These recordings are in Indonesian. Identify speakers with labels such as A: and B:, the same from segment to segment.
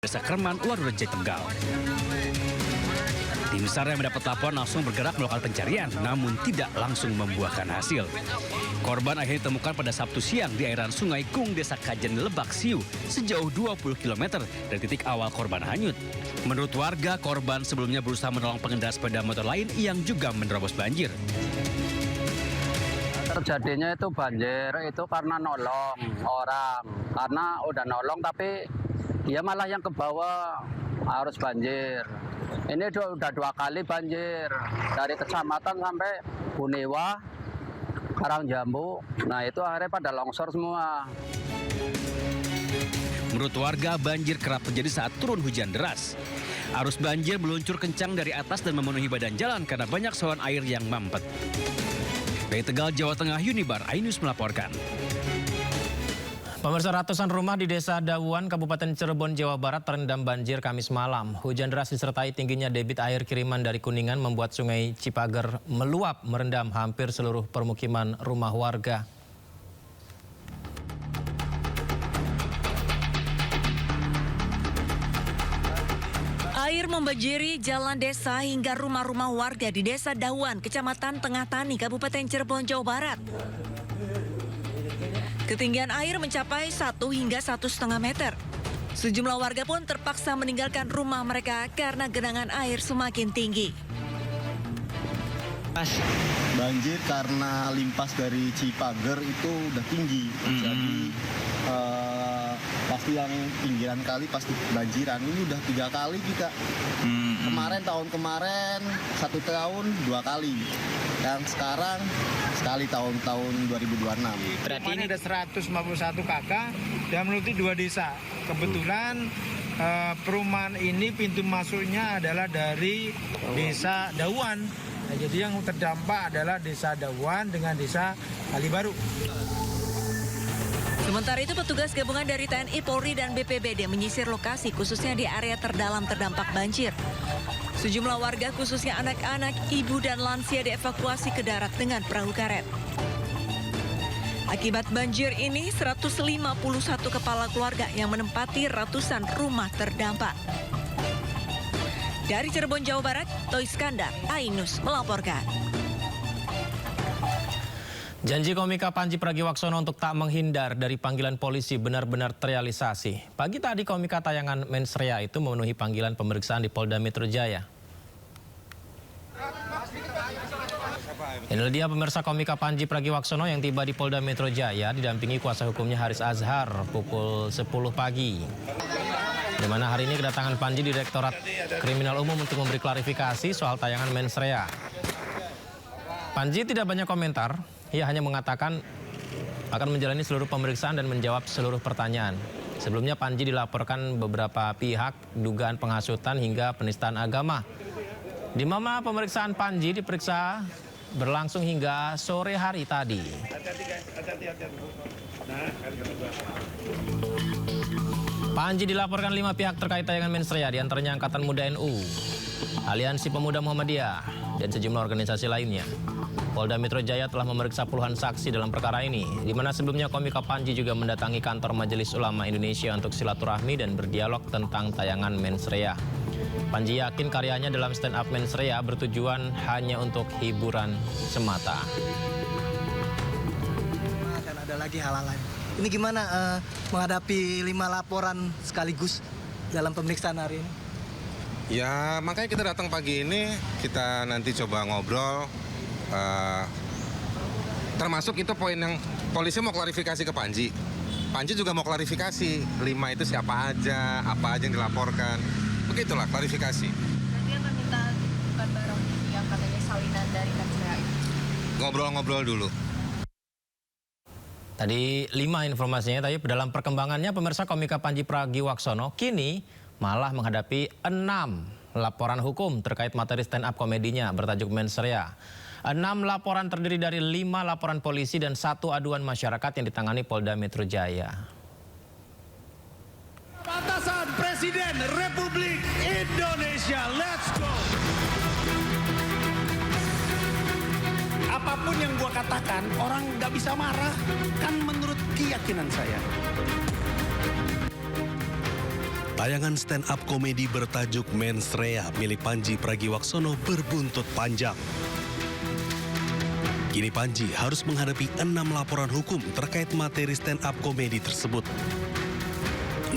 A: Desa Kerman, Warureja, Tegal. Tim SAR yang mendapat laporan langsung bergerak melakukan pencarian, namun tidak langsung membuahkan hasil. Korban akhirnya ditemukan pada Sabtu siang di airan Sungai Kung, Desa Kajen, Lebak, Siu, sejauh 20 km dari titik awal korban hanyut. Menurut warga, korban sebelumnya berusaha menolong pengendara sepeda motor lain yang juga menerobos banjir.
B: Terjadinya itu banjir itu karena nolong orang, karena udah nolong tapi dia malah yang ke bawah harus banjir. Ini udah 2 kali banjir dari kecamatan sampai Bunewa, Karangjambu. Nah itu akhirnya pada longsor semua.
A: Menurut warga, banjir kerap terjadi saat turun hujan deras. Arus banjir meluncur kencang dari atas dan memenuhi badan jalan karena banyak saluran air yang mampet. Dari Tegal, Jawa Tengah, Unibar Ainus melaporkan.
C: Pemirsa, ratusan rumah di Desa Dawuan, Kabupaten Cirebon, Jawa Barat terendam banjir Kamis malam. Hujan deras disertai tingginya debit air kiriman dari Kuningan membuat Sungai Cipager meluap merendam hampir seluruh permukiman rumah warga.
D: Air membanjiri jalan desa hingga rumah-rumah warga di Desa Dawuan, Kecamatan Tengah Tani, Kabupaten Cirebon, Jawa Barat. Ketinggian air mencapai 1 hingga 1,5 meter. Sejumlah warga pun terpaksa meninggalkan rumah mereka karena genangan air semakin tinggi.
E: Banjir karena limpas dari Cipager itu udah tinggi, jadi pasti yang pinggiran kali pasti banjiran. Ini udah 3 kali kita. Tahun kemarin 1 tahun 2 kali. Dan sekarang sekali tahun 2026.
F: Berarti ini ada 151 kakak dan meliputi 2 desa. Kebetulan perumahan ini pintu masuknya adalah dari Desa Dawuan. Nah, jadi yang terdampak adalah Desa Dawuan dengan Desa Kalibaru.
D: Sementara itu, petugas gabungan dari TNI, Polri, dan BPBD menyisir lokasi khususnya di area terdalam terdampak banjir. Sejumlah warga khususnya anak-anak, ibu, dan lansia dievakuasi ke darat dengan perahu karet. Akibat banjir ini, 151 kepala keluarga yang menempati ratusan rumah terdampak. Dari Cirebon, Jawa Barat, Toy Skandar, Ainus melaporkan.
C: Janji komika Panji Pragiwaksono untuk tak menghindar dari panggilan polisi benar-benar terrealisasi. Pagi tadi komika tayangan Mensrea itu memenuhi panggilan pemeriksaan di Polda Metro Jaya. Inilah dia pemirsa komika Panji Pragiwaksono yang tiba di Polda Metro Jaya didampingi kuasa hukumnya Haris Azhar pukul 10 pagi. Di mana hari ini kedatangan Panji di Direktorat Kriminal Umum untuk memberi klarifikasi soal tayangan Mensrea. Panji tidak banyak komentar. Ia hanya mengatakan akan menjalani seluruh pemeriksaan dan menjawab seluruh pertanyaan. Sebelumnya Panji dilaporkan beberapa pihak dugaan penghasutan hingga penistaan agama. Di mana pemeriksaan Panji diperiksa berlangsung hingga sore hari tadi. Panji dilaporkan 5 pihak terkait tayangan Mensrea, diantaranya Angkatan Muda NU, Aliansi Pemuda Muhammadiyah, dan sejumlah organisasi lainnya. Polda Metro Jaya telah memeriksa puluhan saksi dalam perkara ini, di mana sebelumnya komika Panji juga mendatangi kantor Majelis Ulama Indonesia untuk silaturahmi dan berdialog tentang tayangan Mensrea. Panji yakin karyanya dalam stand up Mensrea bertujuan hanya untuk hiburan semata.
G: Dan ada lagi hal-hal lain. Ini gimana menghadapi 5 laporan sekaligus dalam pemeriksaan hari ini?
H: Ya makanya kita datang pagi ini, kita nanti coba ngobrol. Termasuk itu poin yang polisi mau klarifikasi ke Panji. Panji juga mau klarifikasi 5 itu siapa aja, apa aja yang dilaporkan. Begitulah klarifikasi.
I: Nanti akan minta bukan barang yang katanya salinan dari Mensrea itu.
H: Ngobrol-ngobrol dulu.
C: Tadi 5 informasinya, tapi dalam perkembangannya pemirsa komika Panji Pragiwaksono kini malah menghadapi 6 laporan hukum terkait materi stand up komedinya bertajuk Mensrea. 6 laporan terdiri dari 5 laporan polisi dan 1 aduan masyarakat yang ditangani Polda Metro Jaya.
J: Batasan Presiden Republik Indonesia, let's go! Apapun yang gua katakan, orang nggak bisa marah, kan menurut keyakinan saya.
K: Tayangan stand-up komedi bertajuk Mens Rea milik Panji Pragiwaksono berbuntut panjang. Kini Panji harus menghadapi 6 laporan hukum terkait materi stand-up komedi tersebut.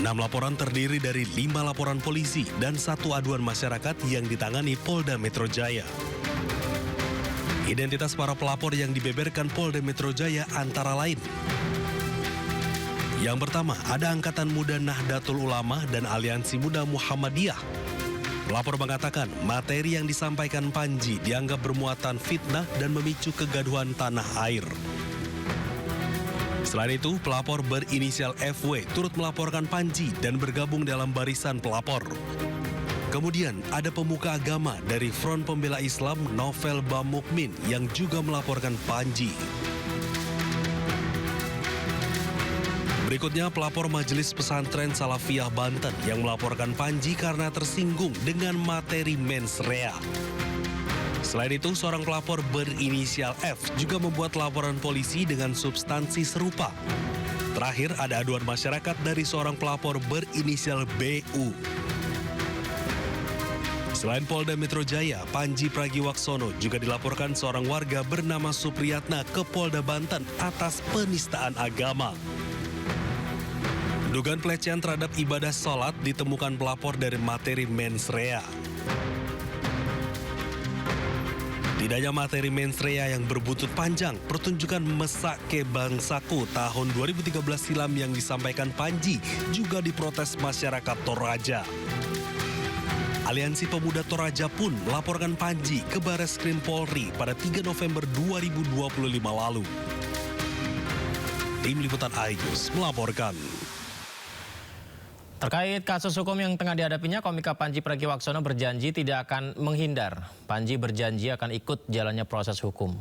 K: 6 laporan terdiri dari 5 laporan polisi dan 1 aduan masyarakat yang ditangani Polda Metro Jaya. Identitas para pelapor yang dibeberkan Polda Metro Jaya antara lain: yang pertama, ada Angkatan Muda Nahdlatul Ulama dan Aliansi Muda Muhammadiyah. Pelapor mengatakan materi yang disampaikan Panji dianggap bermuatan fitnah dan memicu kegaduhan tanah air. Selain itu, pelapor berinisial FW turut melaporkan Panji dan bergabung dalam barisan pelapor. Kemudian ada pemuka agama dari Front Pembela Islam Novel Bamukmin yang juga melaporkan Panji. Berikutnya, pelapor Majelis Pesantren Salafiyah Banten yang melaporkan Panji karena tersinggung dengan materi Mens Rea. Selain itu, seorang pelapor berinisial F juga membuat laporan polisi dengan substansi serupa. Terakhir, ada aduan masyarakat dari seorang pelapor berinisial BU. Selain Polda Metro Jaya, Panji Pragiwaksono juga dilaporkan seorang warga bernama Supriyatna ke Polda Banten atas penistaan agama. Dugaan pelecehan terhadap ibadah sholat ditemukan pelapor dari materi Mens Rea. Tidak hanya materi Mens Rea yang berbuntut panjang, pertunjukan Mesake Bangsaku tahun 2013 silam yang disampaikan Panji juga diprotes masyarakat Toraja. Aliansi Pemuda Toraja pun melaporkan Panji ke Bareskrim Polri pada 3 November 2025 lalu. Tim Liputan iNews melaporkan.
C: Terkait kasus hukum yang tengah dihadapinya, komika Panji Pragiwaksono berjanji tidak akan menghindar. Panji berjanji akan ikut jalannya proses hukum.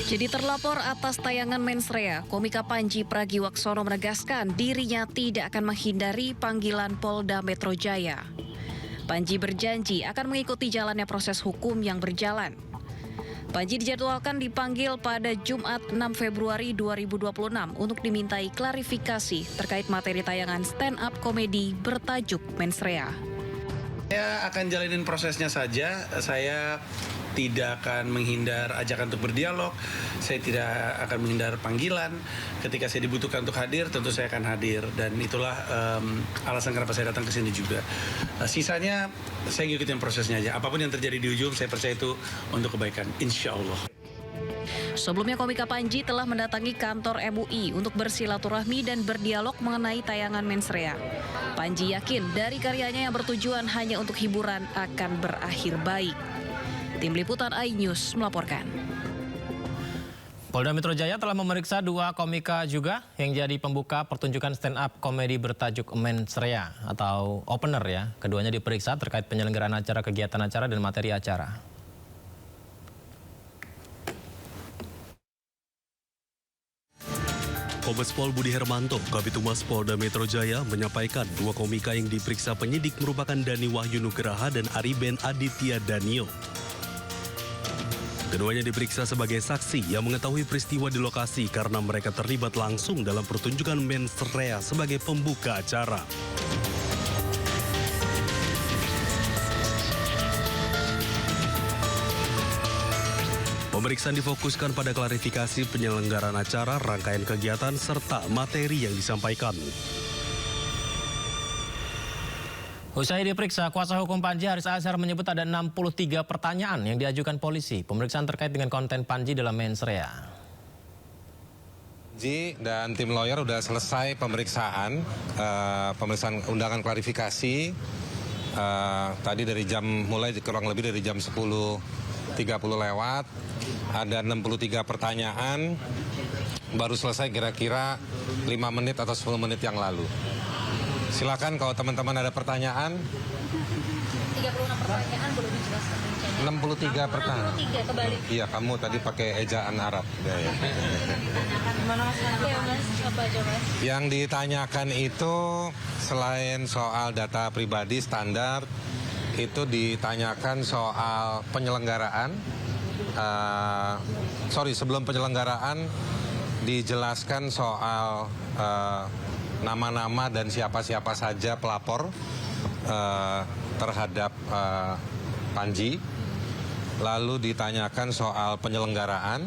L: Jadi terlapor atas tayangan Mens Rea, komika Panji Pragiwaksono menegaskan dirinya tidak akan menghindari panggilan Polda Metro Jaya. Panji berjanji akan mengikuti jalannya proses hukum yang berjalan. Panji dijadwalkan dipanggil pada Jumat 6 Februari 2026 untuk dimintai klarifikasi terkait materi tayangan stand-up komedi bertajuk Mens Rea.
J: Saya akan jalanin prosesnya saja. Saya tidak akan menghindar ajakan untuk berdialog. Saya tidak akan menghindar panggilan. Ketika saya dibutuhkan untuk hadir, tentu saya akan hadir. Dan itulah alasan kenapa saya datang ke sini juga. Sisanya saya ngikutin prosesnya aja. Apapun yang terjadi di ujung, saya percaya itu untuk kebaikan. Insya Allah.
L: Sebelumnya komika Panji telah mendatangi kantor MUI untuk bersilaturahmi dan berdialog mengenai tayangan Mens Rea. Panji yakin dari karyanya yang bertujuan hanya untuk hiburan akan berakhir baik. Tim Liputan iNews melaporkan.
C: Polda Metro Jaya telah memeriksa 2 komika juga yang jadi pembuka pertunjukan stand-up komedi bertajuk Mens Rea atau opener ya. Keduanya diperiksa terkait penyelenggaraan acara, kegiatan acara, dan materi acara.
K: Kombes Pol Budi Hermanto, Kabid Humas Polda Metro Jaya, menyampaikan 2 komika yang diperiksa penyidik merupakan Dani Wahyu Nugraha dan Ariben Aditya Danio. Keduanya diperiksa sebagai saksi yang mengetahui peristiwa di lokasi karena mereka terlibat langsung dalam pertunjukan Mens Rea sebagai pembuka acara. Pemeriksaan difokuskan pada klarifikasi penyelenggaraan acara, rangkaian kegiatan, serta materi yang disampaikan.
C: Usai diperiksa, kuasa hukum Panji Haris Azhar menyebut ada 63 pertanyaan yang diajukan polisi. Pemeriksaan terkait dengan konten Panji dalam Mens Rea.
H: Panji dan tim lawyer sudah selesai pemeriksaan undangan klarifikasi. Tadi dari mulai kurang lebih dari jam 10.30 lewat. Ada 63 pertanyaan, baru selesai kira-kira 5 menit atau 10 menit yang lalu. Silakan kalau teman-teman ada pertanyaan.
I: 36 pertanyaan belum dijelaskan rinciannya.
H: 63 pertanyaan.
I: 63 kebalik.
H: Iya, kamu tadi pakai ejaan Arab. Ya.
I: Gimana Mas? Iya Mas, apa aja Mas?
H: Yang ditanyakan itu selain soal data pribadi standar, itu ditanyakan soal penyelenggaraan. Sebelum penyelenggaraan dijelaskan soal nama-nama dan siapa-siapa saja pelapor terhadap Panji, lalu ditanyakan soal penyelenggaraan,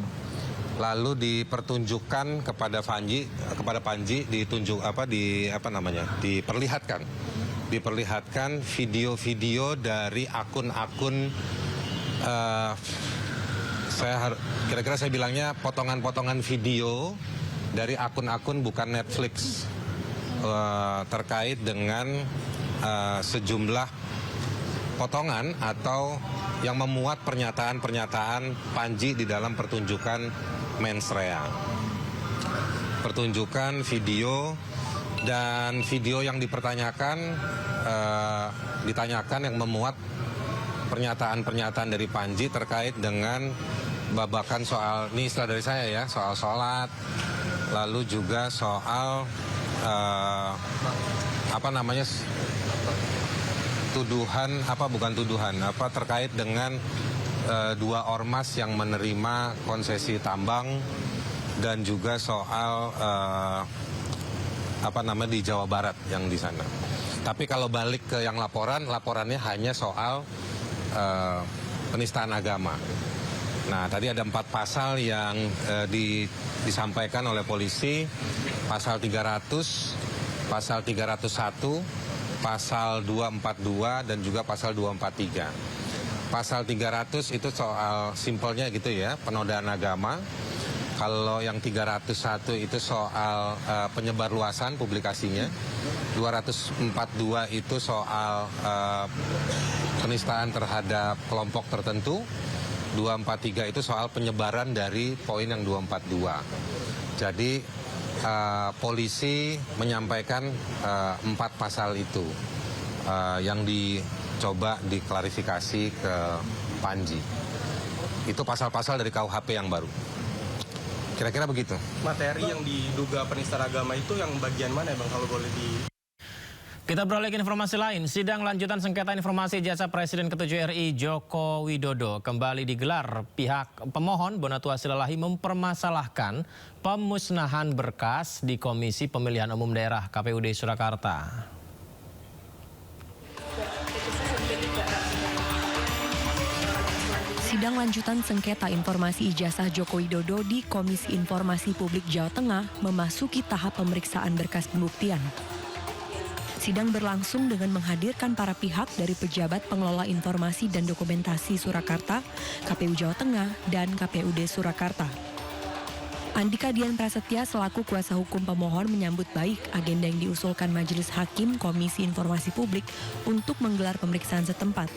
H: lalu dipertunjukkan kepada Panji diperlihatkan video-video dari akun-akun kira-kira saya bilangnya potongan-potongan video dari akun-akun bukan Netflix terkait dengan sejumlah potongan atau yang memuat pernyataan-pernyataan Panji di dalam pertunjukan mensrea. Pertunjukan video dan video yang ditanyakan yang memuat pernyataan-pernyataan dari Panji terkait dengan babakan soal, ini istilah dari saya ya, soal sholat, lalu juga soal terkait dengan dua ormas yang menerima konsesi tambang dan juga soal di Jawa Barat yang di sana. Tapi kalau balik ke yang laporannya hanya soal penistaan agama. Nah, tadi ada 4 pasal yang disampaikan oleh polisi, pasal 300, pasal 301, pasal 242 dan juga pasal 243. Pasal 300 itu soal simpelnya gitu ya, penodaan agama. Kalau yang 301 itu soal penyebarluasan publikasinya. 242 itu soal penistaan terhadap kelompok tertentu. 243 itu soal penyebaran dari poin yang 242. Jadi polisi menyampaikan 4 pasal itu yang dicoba diklarifikasi ke Panji. Itu pasal-pasal dari KUHP yang baru. Kira-kira begitu.
M: Materi yang diduga penistaan agama itu yang bagian mana ya Bang, kalau boleh di...
C: Kita beralih ke informasi lain. Sidang lanjutan sengketa informasi jasa Presiden ke-7 RI Joko Widodo kembali digelar. Pihak pemohon Bonatua Silalahi mempermasalahkan pemusnahan berkas di Komisi Pemilihan Umum Daerah KPUD Surakarta.
N: Sidang lanjutan sengketa informasi ijazah Joko Widodo di Komisi Informasi Publik Jawa Tengah memasuki tahap pemeriksaan berkas pembuktian. Sidang berlangsung dengan menghadirkan para pihak dari pejabat pengelola informasi dan dokumentasi Surakarta, KPU Jawa Tengah, dan KPUD Surakarta. Andika Dian Prasetya selaku kuasa hukum pemohon menyambut baik agenda yang diusulkan Majelis Hakim Komisi Informasi Publik untuk menggelar pemeriksaan setempat,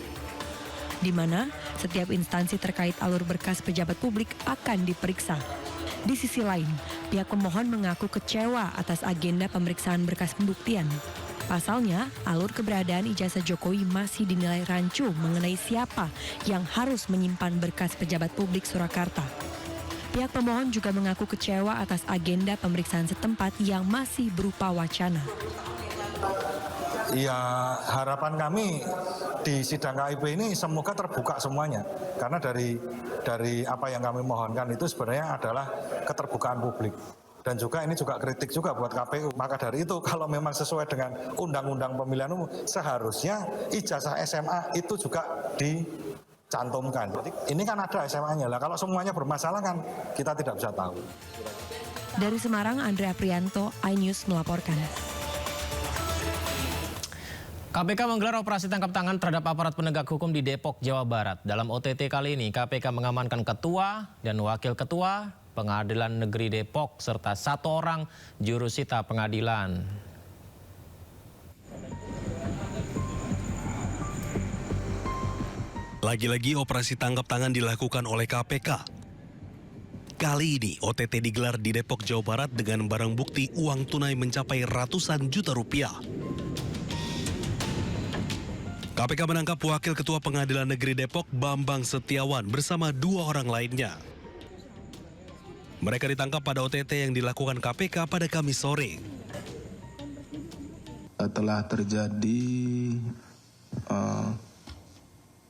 N: di mana setiap instansi terkait alur berkas pejabat publik akan diperiksa. Di sisi lain, pihak pemohon mengaku kecewa atas agenda pemeriksaan berkas pembuktian. Pasalnya, alur keberadaan ijazah Jokowi masih dinilai rancu mengenai siapa yang harus menyimpan berkas pejabat publik Surakarta. Pihak pemohon juga mengaku kecewa atas agenda pemeriksaan setempat yang masih berupa wacana.
O: Ya, harapan kami di sidang KIP ini semoga terbuka semuanya. Karena dari apa yang kami mohonkan itu sebenarnya adalah keterbukaan publik. Dan juga ini juga kritik juga buat KPU. Maka dari itu kalau memang sesuai dengan Undang-Undang Pemilihan Umum, seharusnya ijazah SMA itu juga dicantumkan. Ini kan ada SMA-nya lah. Kalau semuanya bermasalah kan kita tidak bisa tahu.
N: Dari Semarang, Andrea Prianto, iNews melaporkan.
C: KPK menggelar operasi tangkap tangan terhadap aparat penegak hukum di Depok, Jawa Barat. Dalam OTT kali ini, KPK mengamankan ketua dan wakil ketua Pengadilan Negeri Depok serta 1 orang jurusita pengadilan.
K: Lagi-lagi operasi tangkap tangan dilakukan oleh KPK. Kali ini OTT digelar di Depok, Jawa Barat dengan barang bukti uang tunai mencapai ratusan juta rupiah. KPK menangkap Wakil Ketua Pengadilan Negeri Depok Bambang Setiawan bersama 2 orang lainnya. Mereka ditangkap pada OTT yang dilakukan KPK pada Kamis sore.
P: Telah terjadi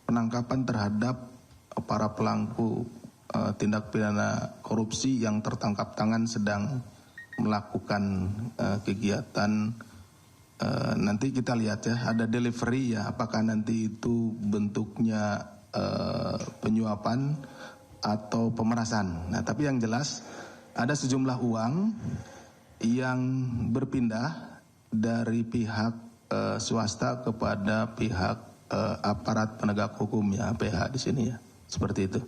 P: penangkapan terhadap para pelaku tindak pidana korupsi yang tertangkap tangan sedang melakukan kegiatan. Nanti kita lihat ya, ada delivery ya, apakah nanti itu bentuknya penyuapan atau pemerasan. Nah, tapi yang jelas ada sejumlah uang yang berpindah dari pihak swasta kepada pihak aparat penegak hukum ya, PH di sini ya, seperti itu.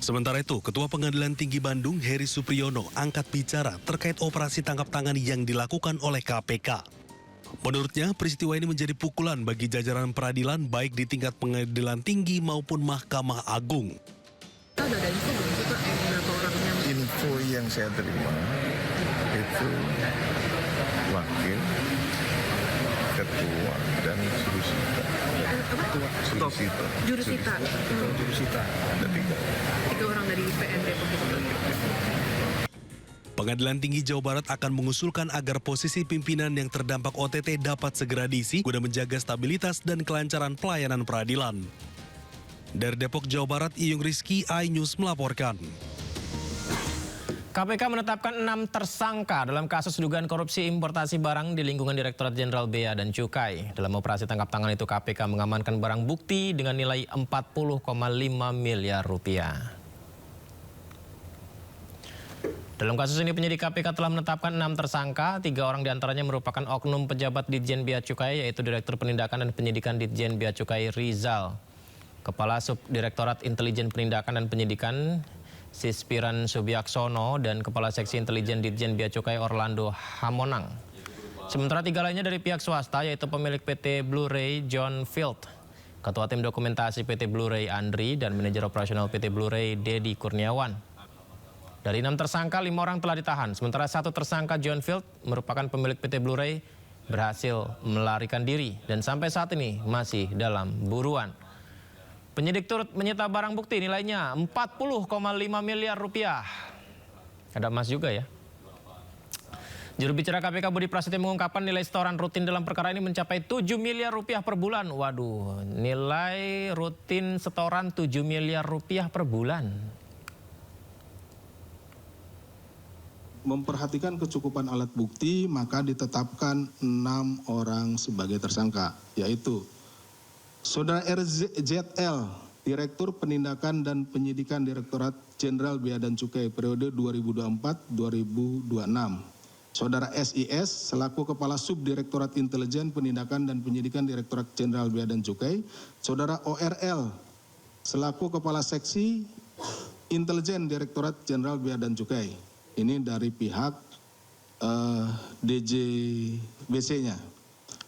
K: Sementara itu, Ketua Pengadilan Tinggi Bandung, Heri Supriyono, angkat bicara terkait operasi tangkap tangan yang dilakukan oleh KPK. Menurutnya, peristiwa ini menjadi pukulan bagi jajaran peradilan baik di tingkat Pengadilan Tinggi maupun Mahkamah Agung.
Q: Ada info belum sih Pak, berapa orang yang...
R: Info yang saya terima itu wakil, ketua, dan jurusita.
Q: Jurusita.
R: Jurusita. Ada 3
Q: orang dari PN Depok itu.
K: Pengadilan Tinggi Jawa Barat akan mengusulkan agar posisi pimpinan yang terdampak OTT dapat segera diisi guna menjaga stabilitas dan kelancaran pelayanan peradilan. Dari Depok, Jawa Barat, Iyung Rizky, iNews melaporkan.
C: KPK menetapkan 6 tersangka dalam kasus dugaan korupsi importasi barang di lingkungan Direktorat Jenderal Bea dan Cukai. Dalam operasi tangkap tangan itu KPK mengamankan barang bukti dengan nilai 40,5 miliar rupiah. Dalam kasus ini penyidik KPK telah menetapkan 6 tersangka, 3 orang diantaranya merupakan oknum pejabat Ditjen Bea Cukai, yaitu Direktur Penindakan dan Penyidikan Ditjen Bea Cukai Rizal, Kepala Subdirektorat Intelijen Penindakan dan Penyidikan Sispiran Subiaksono, dan Kepala Seksi Intelijen Ditjen Bea Cukai Orlando Hamonang. Sementara 3 lainnya dari pihak swasta, yaitu pemilik PT Blu-ray John Field, Ketua Tim Dokumentasi PT Blu-ray Andri, dan Manajer Operasional PT Blu-ray Dedi Kurniawan. Dari 6 tersangka, 5 orang telah ditahan, sementara 1 tersangka John Field merupakan pemilik PT Blu-ray berhasil melarikan diri dan sampai saat ini masih dalam buruan. Penyidik turut menyita barang bukti nilainya 40,5 miliar rupiah. Ada emas juga ya. Juru bicara KPK Budi Prasetyo mengungkapkan nilai setoran rutin dalam perkara ini mencapai 7 miliar rupiah per bulan. Waduh, nilai rutin setoran 7 miliar rupiah per bulan.
P: Memperhatikan kecukupan alat bukti, maka ditetapkan 6 orang sebagai tersangka, yaitu Saudara RZL, Direktur Penindakan dan Penyidikan Direktorat Jenderal Bea dan Cukai periode 2024-2026. Saudara SIS, selaku Kepala Subdirektorat Intelijen Penindakan dan Penyidikan Direktorat Jenderal Bea dan Cukai. Saudara ORL, selaku Kepala Seksi Intelijen Direktorat Jenderal Bea dan Cukai. Ini dari pihak DJBC-nya.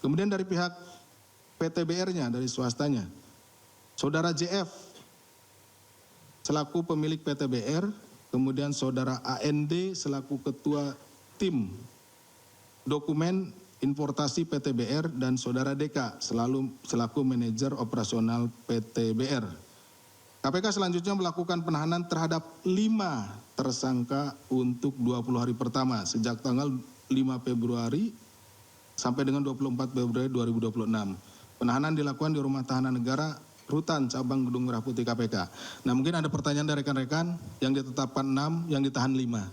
P: Kemudian dari pihak PTBR-nya, dari swastanya. Saudara JF, selaku pemilik PTBR, kemudian Saudara AND, selaku Ketua Tim Dokumen Importasi PTBR, dan Saudara DK, selaku Manajer Operasional PTBR. KPK selanjutnya melakukan penahanan terhadap 5 tersangka untuk 20 hari pertama, sejak tanggal 5 Februari sampai dengan 24 Februari 2026. Penahanan dilakukan di Rumah Tahanan Negara Rutan Cabang Gedung Merah Putih KPK. Nah, mungkin ada pertanyaan dari rekan-rekan, yang ditetapkan 6, yang ditahan 5.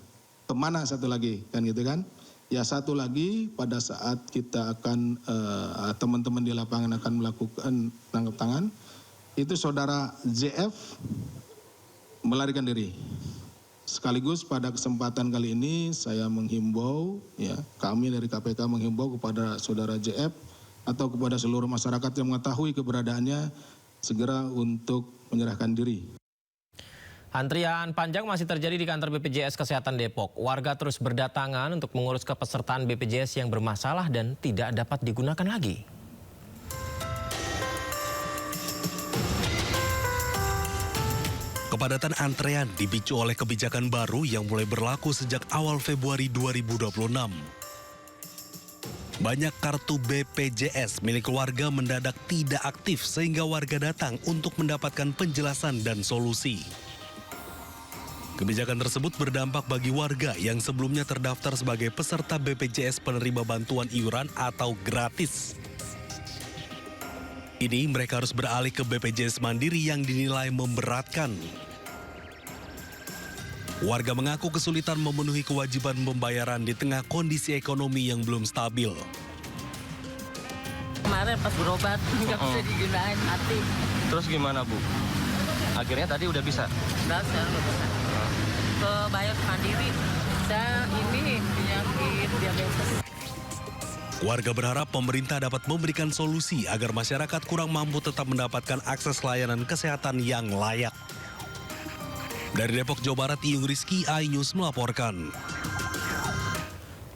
P: Kemana satu lagi, kan gitu kan? Ya, satu lagi pada saat kita akan, teman-teman di lapangan akan melakukan tangkap tangan, itu Saudara JF melarikan diri. Sekaligus pada kesempatan kali ini saya menghimbau, ya, kami dari KPK menghimbau kepada Saudara JF atau kepada seluruh masyarakat yang mengetahui keberadaannya segera untuk menyerahkan diri.
C: Antrian panjang masih terjadi di kantor BPJS Kesehatan Depok. Warga terus berdatangan untuk mengurus kepesertaan BPJS yang bermasalah dan tidak dapat digunakan lagi.
K: Kepadatan antrean dipicu oleh kebijakan baru yang mulai berlaku sejak awal Februari 2026. Banyak kartu BPJS milik warga mendadak tidak aktif sehingga warga datang untuk mendapatkan penjelasan dan solusi. Kebijakan tersebut berdampak bagi warga yang sebelumnya terdaftar sebagai peserta BPJS penerima bantuan iuran atau gratis. Ini mereka harus beralih ke BPJS Mandiri yang dinilai memberatkan. Warga mengaku kesulitan memenuhi kewajiban pembayaran di tengah kondisi ekonomi yang belum stabil.
S: Kemarin pas berobat nggak bisa digunain hati.
M: Terus gimana Bu? Akhirnya tadi udah bisa?
S: Udah bisa. Ke bayar mandiri. Saya ini penyakit diabetes.
K: Warga berharap pemerintah dapat memberikan solusi agar masyarakat kurang mampu tetap mendapatkan akses layanan kesehatan yang layak. Dari Depok, Jawa Barat, Iyung Rizky, iNews melaporkan.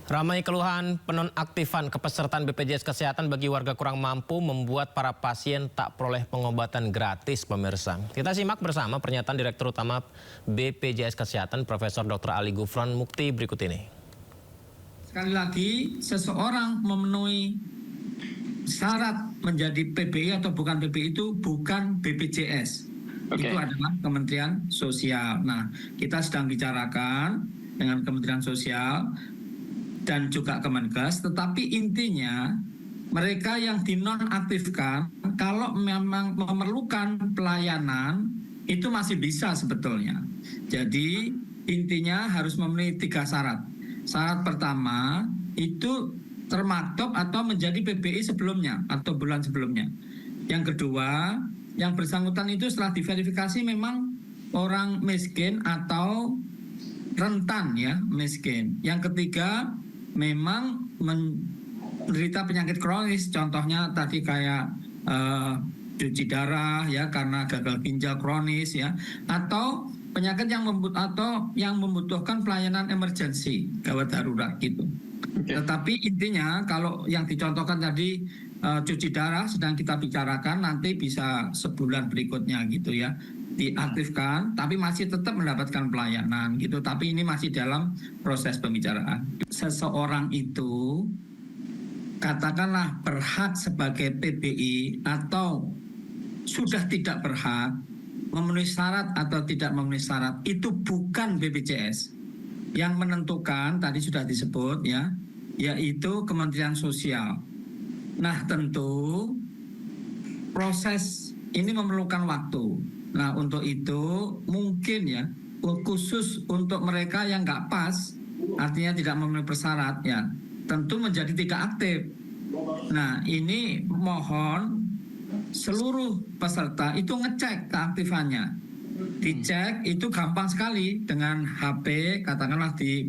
C: Ramai keluhan penonaktifan kepesertaan BPJS Kesehatan bagi warga kurang mampu membuat para pasien tak peroleh pengobatan gratis, pemirsa. Kita simak bersama pernyataan Direktur Utama BPJS Kesehatan Profesor Dr. Ali Gufron Mukti berikut ini.
T: Sekali lagi, seseorang memenuhi syarat menjadi PBI atau bukan PBI itu bukan BPJS. Itu adalah Kementerian Sosial. Nah, kita sedang bicarakan dengan Kementerian Sosial dan juga Kemenkes, tetapi intinya mereka yang dinonaktifkan kalau memang memerlukan pelayanan itu masih bisa sebetulnya. Jadi intinya harus memenuhi 3 syarat. Syarat pertama itu termaktub atau menjadi PBI sebelumnya atau bulan sebelumnya. Yang kedua, yang bersangkutan itu setelah diverifikasi memang orang miskin atau rentan ya miskin. Yang ketiga memang menderita penyakit kronis, contohnya tadi kayak cuci darah ya karena gagal ginjal kronis ya, atau penyakit yang membutuhkan pelayanan emergensi gawat darurat gitu. Tetapi intinya kalau yang dicontohkan tadi cuci darah sedang kita bicarakan, nanti bisa sebulan berikutnya gitu ya diaktifkan, tapi masih tetap mendapatkan pelayanan gitu, tapi ini masih dalam proses pembicaraan. Seseorang itu katakanlah berhak sebagai PBI atau sudah tidak berhak, memenuhi syarat atau tidak memenuhi syarat, itu bukan BPJS. Yang menentukan tadi sudah disebut ya, yaitu Kementerian Sosial. Nah tentu proses ini memerlukan waktu. Nah untuk itu mungkin ya khusus untuk mereka yang nggak pas, artinya tidak memenuhi persyarat ya, tentu menjadi tidak aktif. Nah ini mohon seluruh peserta itu ngecek keaktifannya. Dicek itu gampang sekali dengan HP, katakanlah di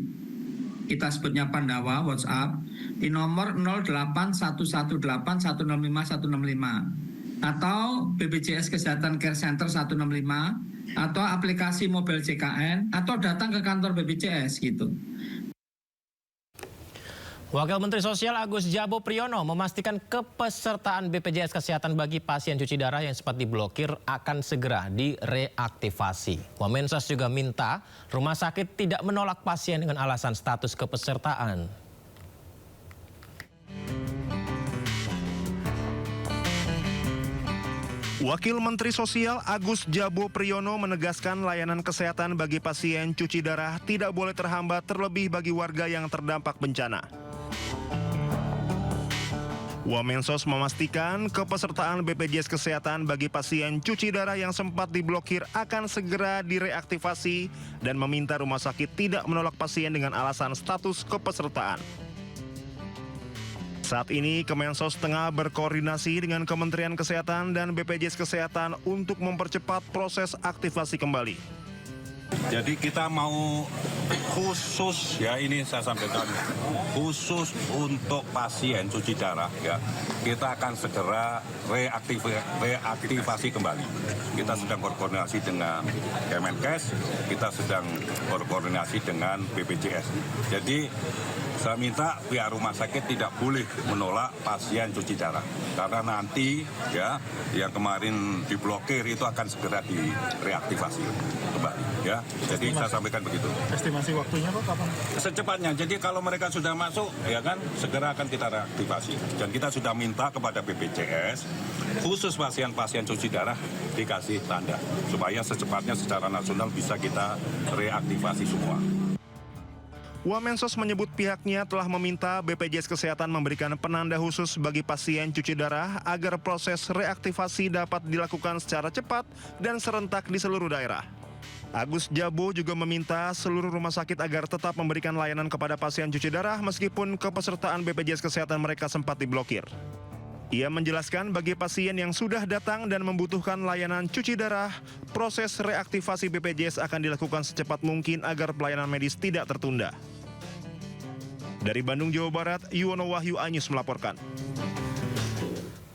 T: kita sebutnya Pandawa, WhatsApp, di nomor 08118105165 atau BPJS Kesehatan Care Center 165 atau aplikasi mobil JKN atau datang ke kantor BPJS gitu.
C: Wakil Menteri Sosial Agus Jabo Priyono memastikan kepesertaan BPJS Kesehatan bagi pasien cuci darah yang sempat diblokir akan segera direaktivasi. Wamensos juga minta rumah sakit tidak menolak pasien dengan alasan status kepesertaan.
U: Wakil Menteri Sosial Agus Jabo Priyono menegaskan layanan kesehatan bagi pasien cuci darah tidak boleh terhambat, terlebih bagi warga yang terdampak bencana. Wamensos memastikan kepesertaan BPJS Kesehatan bagi pasien cuci darah yang sempat diblokir akan segera direaktivasi dan meminta rumah sakit tidak menolak pasien dengan alasan status kepesertaan. Saat ini Kemensos tengah berkoordinasi dengan Kementerian Kesehatan dan BPJS Kesehatan untuk mempercepat proses aktivasi kembali.
V: Jadi kita mau khusus ya, ini saya sampaikan khusus untuk pasien cuci darah ya, kita akan segera reaktivasi kembali. Kita sedang berkoordinasi dengan Kemenkes, kita sedang berkoordinasi dengan BPJS. Jadi saya minta pihak rumah sakit tidak boleh menolak pasien cuci darah, karena nanti ya yang kemarin diblokir itu akan segera direaktivasi kembali ya. Jadi saya sampaikan begitu.
W: Estimasi waktunya Pak kapan?
V: Secepatnya. Jadi kalau mereka sudah masuk ya kan segera akan kita reaktivasi. Dan kita sudah minta kepada BPJS khusus pasien-pasien cuci darah dikasih tanda supaya secepatnya secara nasional bisa kita reaktivasi semua.
U: Wamensos menyebut pihaknya telah meminta BPJS Kesehatan memberikan penanda khusus bagi pasien cuci darah agar proses reaktivasi dapat dilakukan secara cepat dan serentak di seluruh daerah. Agus Jabo juga meminta seluruh rumah sakit agar tetap memberikan layanan kepada pasien cuci darah meskipun kepesertaan BPJS Kesehatan mereka sempat diblokir. Ia menjelaskan bagi pasien yang sudah datang dan membutuhkan layanan cuci darah, proses reaktivasi BPJS akan dilakukan secepat mungkin agar pelayanan medis tidak tertunda. Dari Bandung, Jawa Barat, Yuwono Wahyu Anyus melaporkan.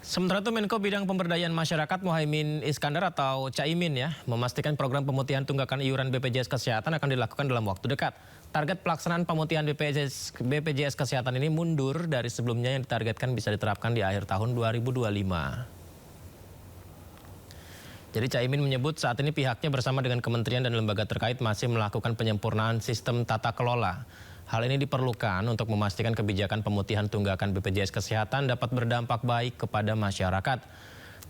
C: Sementara itu Menko Bidang Pemberdayaan Masyarakat Muhaimin Iskandar atau Caimin memastikan program pemutihan tunggakan iuran BPJS Kesehatan akan dilakukan dalam waktu dekat. Target pelaksanaan pemutihan BPJS Kesehatan ini mundur dari sebelumnya yang ditargetkan bisa diterapkan di akhir tahun 2025. Jadi Caimin menyebut saat ini pihaknya bersama dengan kementerian dan lembaga terkait masih melakukan penyempurnaan sistem tata kelola. Hal ini diperlukan untuk memastikan kebijakan pemutihan tunggakan BPJS Kesehatan dapat berdampak baik kepada masyarakat.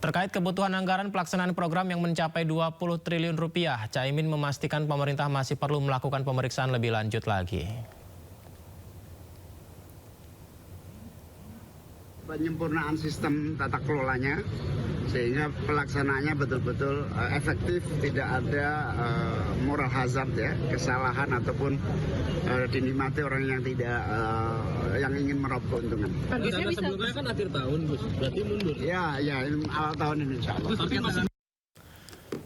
C: Terkait kebutuhan anggaran pelaksanaan program yang mencapai 20 triliun rupiah, Caimin memastikan pemerintah masih perlu melakukan pemeriksaan lebih lanjut lagi.
A: Penyempurnaan sistem tata kelolanya sehingga pelaksanaannya betul-betul efektif, tidak ada moral hazard ya, kesalahan ataupun dinikmati orang yang tidak yang ingin meraup keuntungan.
B: Sebelumnya kan akhir tahun, Gus. Berarti mundur.
A: Ya, awal tahun ini insya Allah.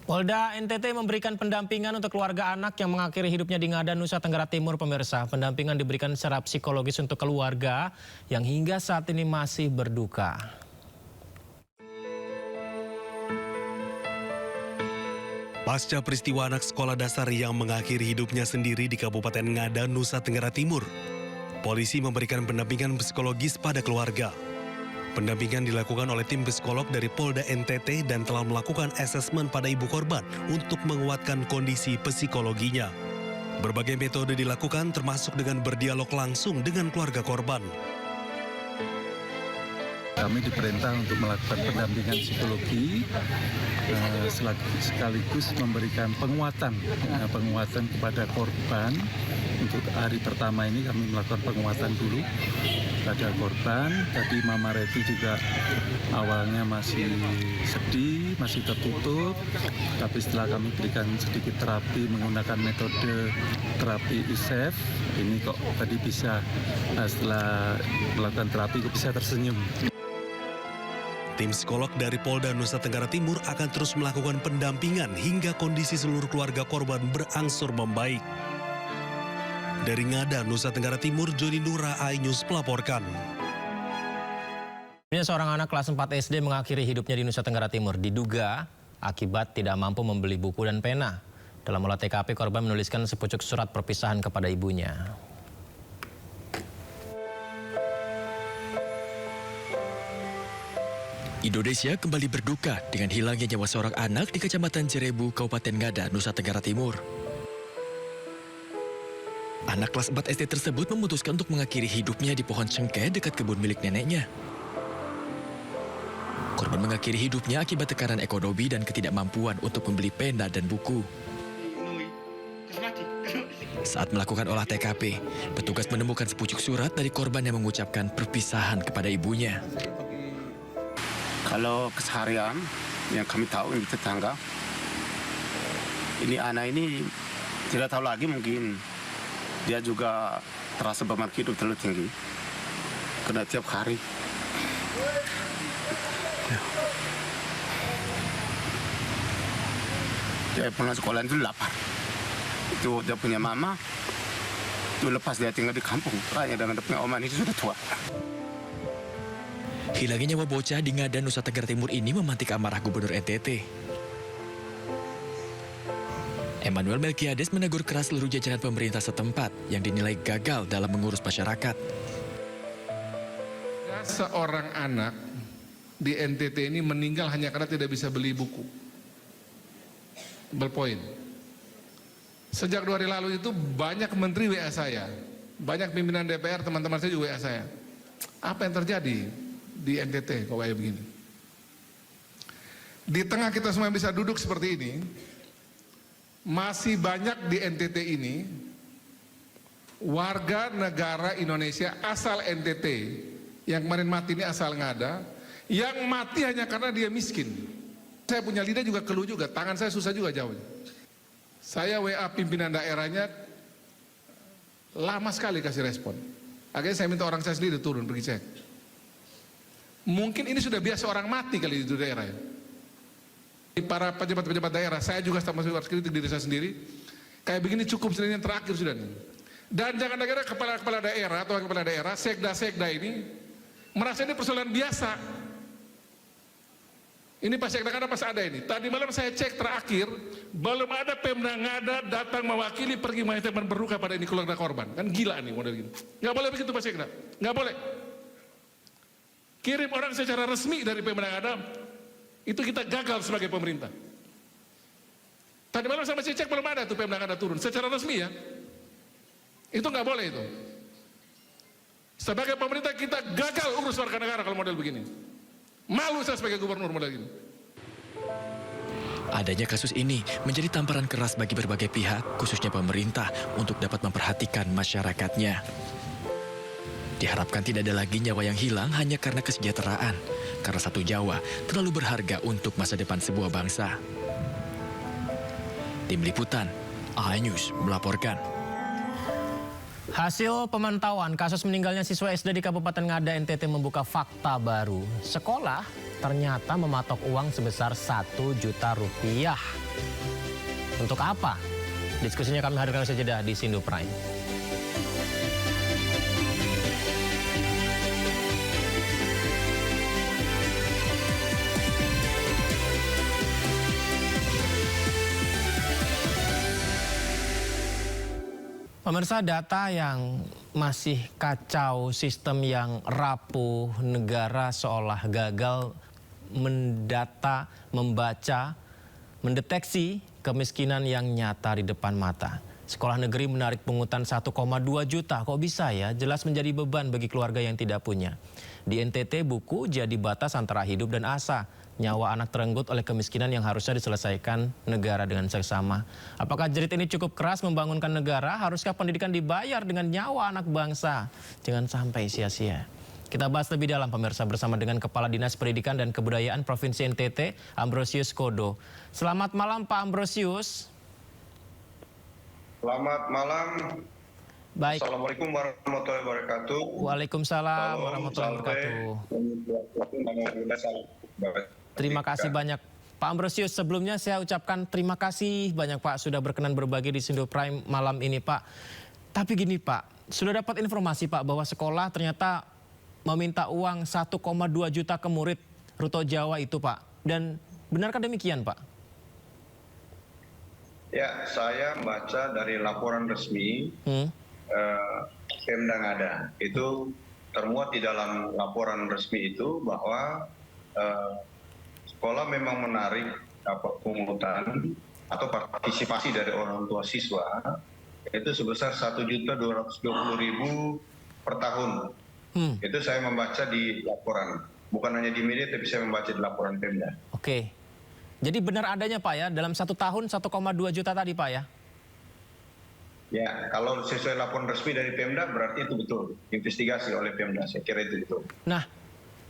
C: Polda NTT memberikan pendampingan untuk keluarga anak yang mengakhiri hidupnya di Ngada, Nusa Tenggara Timur, pemirsa. Pendampingan diberikan secara psikologis untuk keluarga yang hingga saat ini masih berduka.
K: Pasca peristiwa anak sekolah dasar yang mengakhiri hidupnya sendiri di Kabupaten Ngada, Nusa Tenggara Timur, polisi memberikan pendampingan psikologis pada keluarga. Pendampingan dilakukan oleh tim psikolog dari Polda NTT dan telah melakukan asesmen pada ibu korban untuk menguatkan kondisi psikologinya. Berbagai metode dilakukan termasuk dengan berdialog langsung dengan keluarga korban.
E: Kami diperintah untuk melakukan pendampingan psikologi sekaligus memberikan penguatan kepada korban. Untuk hari pertama ini kami melakukan penguatan dulu pada korban. Tadi Mama Reti juga awalnya masih sedih, masih tertutup, tapi setelah kami berikan sedikit terapi menggunakan metode terapi ISEF, ini kok tadi bisa setelah melakukan terapi kok bisa tersenyum.
K: Tim psikolog dari Polda Nusa Tenggara Timur akan terus melakukan pendampingan hingga kondisi seluruh keluarga korban berangsur membaik. Dari Ngada, Nusa Tenggara Timur, Joni Nura, iNews melaporkan.
C: Seorang anak kelas 4 SD mengakhiri hidupnya di Nusa Tenggara Timur diduga akibat tidak mampu membeli buku dan pena. Dalam olah TKP, korban menuliskan sepucuk surat perpisahan kepada ibunya.
X: Indonesia kembali berduka dengan hilangnya nyawa seorang anak di Kecamatan Jerebu, Kabupaten Ngada, Nusa Tenggara Timur. Anak kelas 4 SD tersebut memutuskan untuk mengakhiri hidupnya di pohon cengkeh dekat kebun milik neneknya. Korban mengakhiri hidupnya akibat tekanan ekonomi dan ketidakmampuan untuk membeli pena dan buku. Saat melakukan olah TKP, petugas menemukan sepucuk surat dari korban yang mengucapkan perpisahan kepada ibunya.
Y: Kalau keseharian yang kami tahu di tetangga, ini anak ini tidak tahu lagi mungkin. Dia juga terasa beban hidup terlalu tinggi. Kena tiap hari. Dia pulang sekolah itu lapar. Itu dia punya mama. Itu lepas dia tinggal di kampung. Raya dengan dia punya oma itu sudah tua.
X: Hilangnya nyawa bocah di Ngada, Nusa Tenggara Timur ini memantik amarah Gubernur NTT. Emmanuel Melkiades menegur keras seluruh jajaran pemerintah setempat yang dinilai gagal dalam mengurus masyarakat.
Z: Seorang anak di NTT ini meninggal hanya karena tidak bisa beli buku. Ballpoint. Sejak 2 hari lalu itu banyak menteri WA saya, banyak pimpinan DPR, teman-teman saya juga WA saya. Apa yang terjadi di NTT kok kayak begini? Di tengah kita semua bisa duduk seperti ini, masih banyak di NTT ini warga negara Indonesia asal NTT yang kemarin mati ini asal Ngada, yang mati hanya karena dia miskin. Saya punya lidah juga keluh juga, tangan saya susah juga jauhnya. Saya WA pimpinan daerahnya lama sekali kasih respon. Akhirnya saya minta orang saya sendiri turun pergi cek. Mungkin ini sudah biasa orang mati kali di daerah ya. Para pejabat-pejabat daerah, saya juga sama harus kritik diri saya sendiri. Kayak begini cukup sudah, yang terakhir sudah nih. Dan jangan kira kepala daerah atau kepala daerah, sekda ini merasa ini persoalan biasa. Ini pas sekda kan pas ada ini. Tadi malam saya cek terakhir, belum ada Pemda Ngada datang mewakili pergi menyampaikan berduka pada ini keluarga korban. Kan gila nih model gini. Nggak boleh begitu Pak Sekda, nggak boleh. Kirim orang secara resmi dari Pemda Ngada, itu kita gagal sebagai pemerintah. Tadi malam saya cek belum ada tuh Pemda Ngada turun secara resmi ya. Itu nggak boleh itu. Sebagai pemerintah kita gagal urus warga negara kalau model begini. Malu saya sebagai gubernur model gini.
X: Adanya kasus ini menjadi tamparan keras bagi berbagai pihak, khususnya pemerintah, untuk dapat memperhatikan masyarakatnya. Diharapkan tidak ada lagi nyawa yang hilang hanya karena kesejahteraan, karena satu Jawa terlalu berharga untuk masa depan sebuah bangsa. Tim Liputan, iNews melaporkan.
C: Hasil pemantauan kasus meninggalnya siswa SD di Kabupaten Ngada NTT membuka fakta baru. Sekolah ternyata mematok uang sebesar 1 juta rupiah. Untuk apa? Diskusinya kami hadirkan saja di Sindo Prime. Pemirsa, data yang masih kacau, sistem yang rapuh, negara seolah gagal mendata, membaca, mendeteksi kemiskinan yang nyata di depan mata. Sekolah negeri menarik pungutan 1,2 juta, kok bisa ya? Jelas menjadi beban bagi keluarga yang tidak punya. Di NTT, buku jadi batas antara hidup dan asa. Nyawa anak terenggut oleh kemiskinan yang harusnya diselesaikan negara dengan seksama. Apakah jerit ini cukup keras membangunkan negara? Haruskah pendidikan dibayar dengan nyawa anak bangsa? Jangan sampai sia-sia. Kita bahas lebih dalam pemirsa bersama dengan Kepala Dinas Pendidikan dan Kebudayaan Provinsi NTT, Ambrosius Kodo. Selamat malam Pak Ambrosius.
D: Selamat malam.
C: Baik.
D: Assalamualaikum warahmatullahi wabarakatuh.
C: Waalaikumsalam warahmatullahi wabarakatuh. Terima kasih banyak Pak Ambrosius. Sebelumnya saya ucapkan terima kasih banyak Pak sudah berkenan berbagi di Sindo Prime malam ini Pak. Tapi gini Pak, sudah dapat informasi Pak bahwa sekolah ternyata meminta uang 1,2 juta ke murid Ruto Jawa itu Pak. Dan benarkah demikian Pak?
D: Ya, saya membaca dari laporan resmi Pemda Ngada. Itu termuat di dalam laporan resmi itu bahwa sekolah memang menarik pungutan atau partisipasi dari orang tua siswa itu sebesar 1.220.000 per tahun. Itu saya membaca di laporan, bukan hanya di media tapi saya membaca di laporan Pemda.
C: Oke, jadi benar adanya Pak ya dalam 1 tahun 1,2 juta tadi Pak ya?
D: Ya, kalau sesuai laporan resmi dari Pemda berarti itu betul, investigasi oleh Pemda, saya kira itu betul.
C: Nah,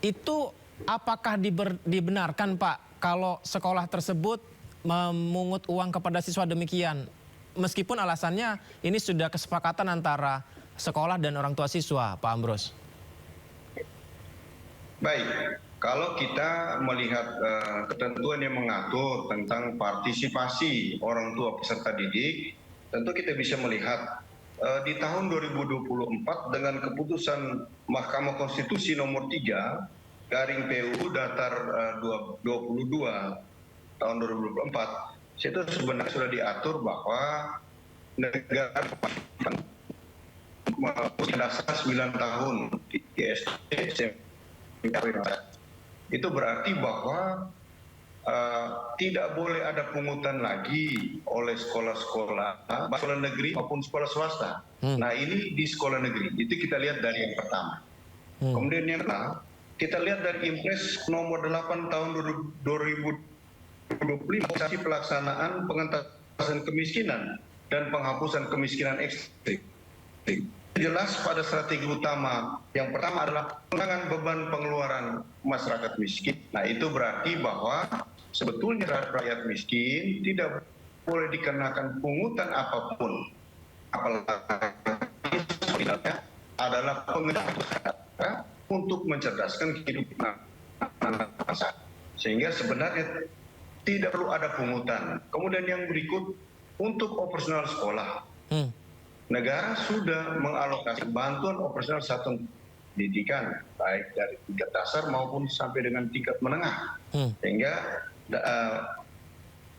C: itu apakah dibenarkan Pak kalau sekolah tersebut memungut uang kepada siswa demikian? Meskipun alasannya ini sudah kesepakatan antara sekolah dan orang tua siswa, Pak Ambros.
D: Baik, kalau kita melihat ketentuan yang mengatur tentang partisipasi orang tua peserta didik, tentu kita bisa melihat di tahun 2024 dengan keputusan Mahkamah Konstitusi nomor 3 garing PUU datar 22 tahun 2024, itu sebenarnya sudah diatur bahwa negara dasar 9 tahun di SD, SMP, itu berarti bahwa tidak boleh ada pungutan lagi oleh sekolah-sekolah, baik sekolah negeri maupun sekolah swasta. Nah ini di sekolah negeri, itu kita lihat dari yang pertama. Kemudian yang kedua, kita lihat dari Impres nomor 8 tahun 2025, pelaksanaan pengentasan kemiskinan dan penghapusan kemiskinan ekstrim. Jelas pada strategi utama yang pertama adalah pengurangan beban pengeluaran masyarakat miskin. Nah itu berarti bahwa sebetulnya rakyat miskin tidak boleh dikenakan pungutan apapun, apalagi adalah pengendara untuk mencerdaskan kehidupan anak bangsa. Sehingga sebenarnya tidak perlu ada pungutan. Kemudian yang berikut, untuk operasional sekolah, negara sudah mengalokasi bantuan operasional satuan pendidikan, baik dari tingkat dasar maupun sampai dengan tingkat menengah. Sehingga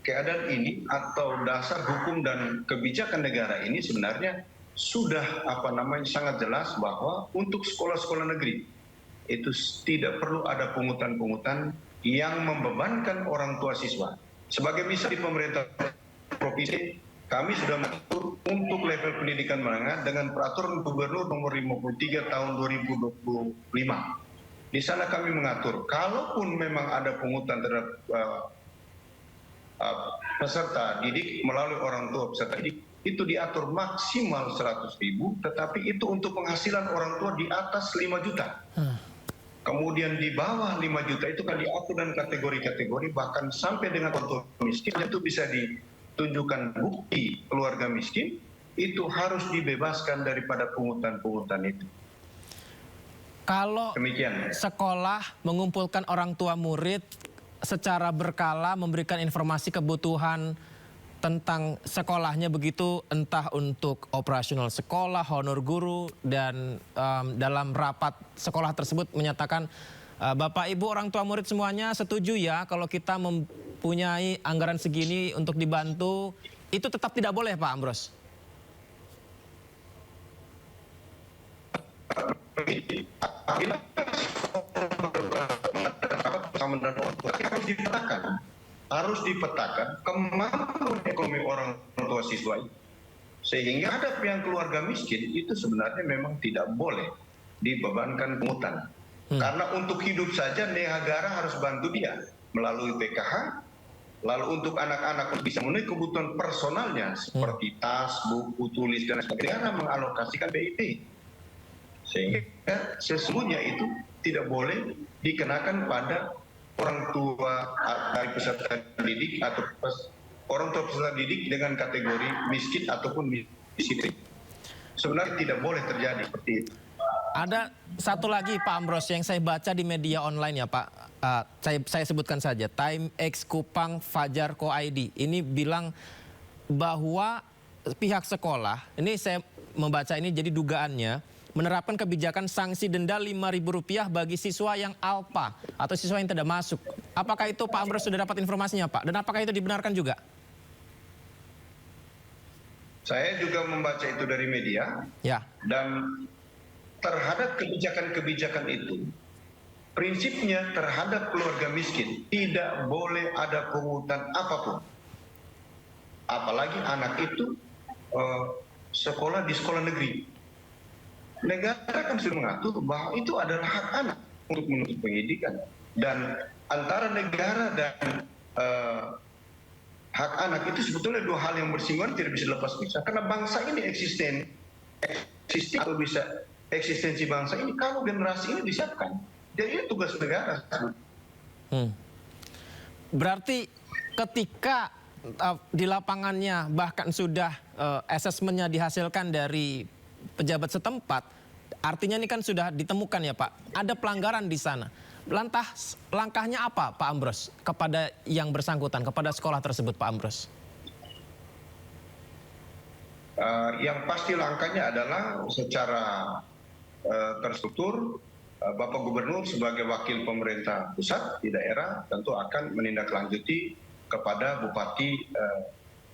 D: keadaan ini atau dasar hukum dan kebijakan negara ini sebenarnya sudah sangat jelas bahwa untuk sekolah-sekolah negeri itu tidak perlu ada pungutan-pungutan yang membebankan orang tua siswa. Sebagai misal di pemerintah provinsi, kami sudah mengatur untuk level pendidikan menengah dengan peraturan Gubernur nomor 53 tahun 2025. Di sana kami mengatur, kalaupun memang ada pungutan terhadap peserta didik melalui orang tua peserta didik, itu diatur maksimal 100.000, tetapi itu untuk penghasilan orang tua di atas 5 juta. Kemudian di bawah 5 juta itu kan diatur dan kategori-kategori, bahkan sampai dengan orang tua miskin itu bisa ditunjukkan bukti keluarga miskin, itu harus dibebaskan daripada pungutan-pungutan itu.
C: Kalau
D: demikian,
C: sekolah mengumpulkan orang tua murid secara berkala memberikan informasi kebutuhan tentang sekolahnya begitu, entah untuk operasional sekolah, honor guru, dan dalam rapat sekolah tersebut menyatakan, Bapak Ibu orang tua murid semuanya setuju ya kalau kita mempunyai anggaran segini untuk dibantu, itu tetap tidak boleh Pak Ambrose?
D: harus dipetakan kemampuan ekonomi orang tua siswa itu. Sehingga ada yang keluarga miskin itu sebenarnya memang tidak boleh dibebankan pungutan. Karena untuk hidup saja negara harus bantu dia melalui PKH. Lalu untuk anak-anak bisa memenuhi kebutuhan personalnya seperti tas, buku, tulis, dan sebagainya, negara mengalokasikan BIP. Sehingga sesungguhnya itu tidak boleh dikenakan pada orang tua dari peserta didik atau orang tua peserta didik dengan kategori miskin ataupun miskin. Sebenarnya tidak boleh terjadi seperti itu.
C: Ada satu lagi Pak Ambrose yang saya baca di media online ya Pak. Saya sebutkan saja, Time X Kupang Fajar Ko ID. Ini bilang bahwa pihak sekolah, ini saya membaca ini jadi dugaannya, menerapkan kebijakan sanksi denda Rp5.000 bagi siswa yang alpa atau siswa yang tidak masuk. Apakah itu Pak Ambrose sudah dapat informasinya Pak? Dan apakah itu dibenarkan juga?
D: Saya juga membaca itu dari media.
C: Ya.
D: Dan terhadap kebijakan-kebijakan itu, prinsipnya terhadap keluarga miskin tidak boleh ada pungutan apapun. Apalagi anak itu sekolah di sekolah negeri. Negara kan sudah mengatur bahwa itu adalah hak anak untuk menuntut pendidikan. Dan antara negara dan hak anak itu sebetulnya dua hal yang bersinggungan, tidak bisa dilepas pisah. Karena bangsa ini eksisten atau bisa eksistensi bangsa ini kalau generasi ini disiapkan. Jadi ini tugas negara.
C: Berarti ketika di lapangannya bahkan sudah asesmennya dihasilkan dari pejabat setempat, artinya ini kan sudah ditemukan ya Pak, ada pelanggaran di sana. Lantas langkahnya apa Pak Ambrose kepada yang bersangkutan, kepada sekolah tersebut Pak Ambrose?
D: Yang pasti langkahnya adalah secara terstruktur, Bapak Gubernur sebagai wakil pemerintah pusat di daerah tentu akan menindaklanjuti kepada bupati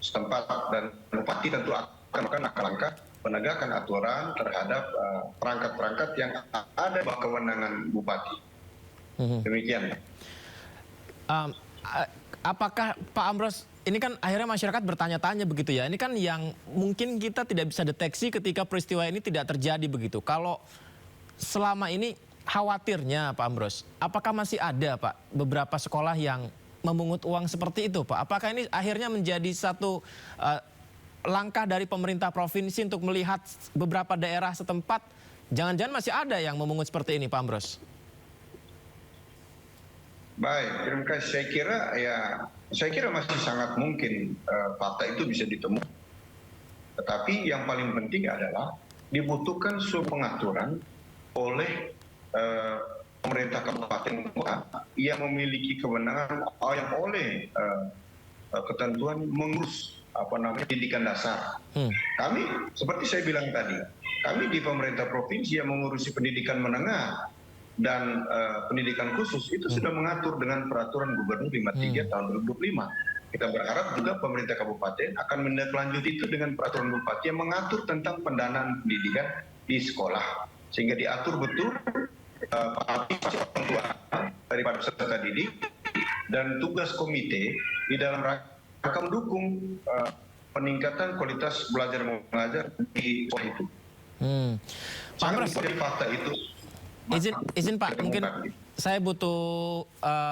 D: setempat, dan bupati tentu akan melakukan langkah penegakan aturan terhadap perangkat-perangkat yang ada di bawah kewenangan bupati. Demikian.
C: Apakah Pak Ambrose, ini kan akhirnya masyarakat bertanya-tanya begitu ya, ini kan yang mungkin kita tidak bisa deteksi ketika peristiwa ini tidak terjadi begitu. Kalau selama ini khawatirnya Pak Ambrose, apakah masih ada Pak beberapa sekolah yang memungut uang seperti itu Pak? Apakah ini akhirnya menjadi satu langkah dari pemerintah provinsi untuk melihat beberapa daerah setempat, jangan-jangan masih ada yang memungut seperti ini Pak Ambrose?
D: Baik, terima kasih. Saya kira ya Saya kira masih sangat mungkin fakta itu bisa ditemukan. Tetapi yang paling penting adalah dibutuhkan suatu pengaturan oleh pemerintah kabupaten kota yang memiliki kewenangan yang oleh ketentuan mengurus pendidikan dasar. Kami seperti saya bilang tadi, kami di pemerintah provinsi yang mengurusi pendidikan menengah dan pendidikan khusus itu sudah mengatur dengan peraturan Gubernur 53 tahun 2025. Kita berharap juga pemerintah kabupaten akan menindaklanjuti itu dengan peraturan bupati yang mengatur tentang pendanaan pendidikan di sekolah, sehingga diatur betul partisipasi orang tua daripada peserta didik dan tugas komite di dalam rangka mendukung peningkatan kualitas belajar mengajar di sekolah itu.
C: Pak Amros,
D: fakta itu.
C: Izin Pak, mungkin saya butuh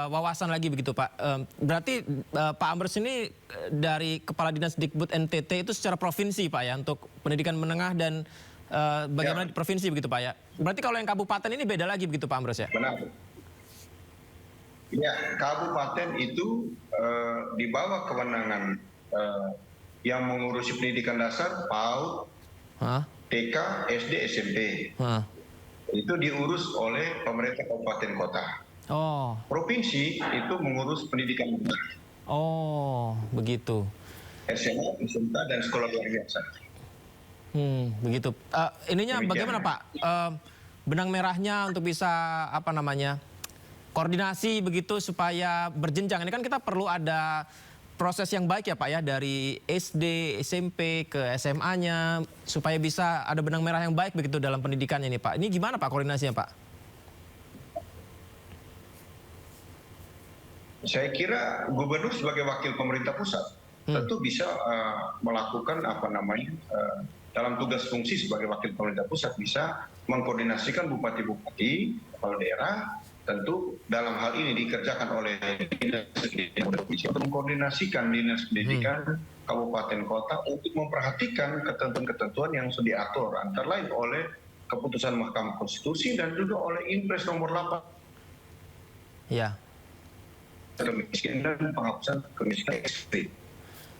C: wawasan lagi begitu Pak. Berarti Pak Amros ini dari Kepala Dinas Dikbud NTT itu secara provinsi Pak ya, untuk pendidikan menengah dan bagaimana di provinsi begitu Pak ya. Berarti kalau yang kabupaten ini beda lagi begitu Pak Amros ya?
D: Benar. Ya, kabupaten itu di bawah kewenangan yang mengurusi pendidikan dasar PAUD, TK, SD, SMP. Itu diurus oleh pemerintah kabupaten kota. Provinsi itu mengurus pendidikan menengah.
C: Begitu.
D: SMA, SMK dan sekolah luar biasa.
C: Begitu. Ininya bagaimana Pak? Benang merahnya untuk bisa koordinasi begitu supaya berjenjang. Ini kan kita perlu ada proses yang baik ya Pak ya, dari SD, SMP ke SMA-nya supaya bisa ada benang merah yang baik begitu dalam pendidikannya ini Pak. Ini gimana Pak koordinasinya Pak?
D: Saya kira gubernur sebagai wakil pemerintah pusat tentu bisa melakukan dalam tugas fungsi sebagai wakil pemerintah pusat bisa mengkoordinasikan bupati-bupati kepala daerah. Tentu dalam hal ini dikerjakan oleh dinas pendidikan untuk mengkoordinasikan dinas pendidikan kabupaten kota untuk memperhatikan ketentuan-ketentuan yang sudah diatur antara lain oleh keputusan Mahkamah Konstitusi dan juga oleh Impres nomor 8.
C: Ya.
D: Kemiskinan dan penghapusan kemiskinan ekstrim.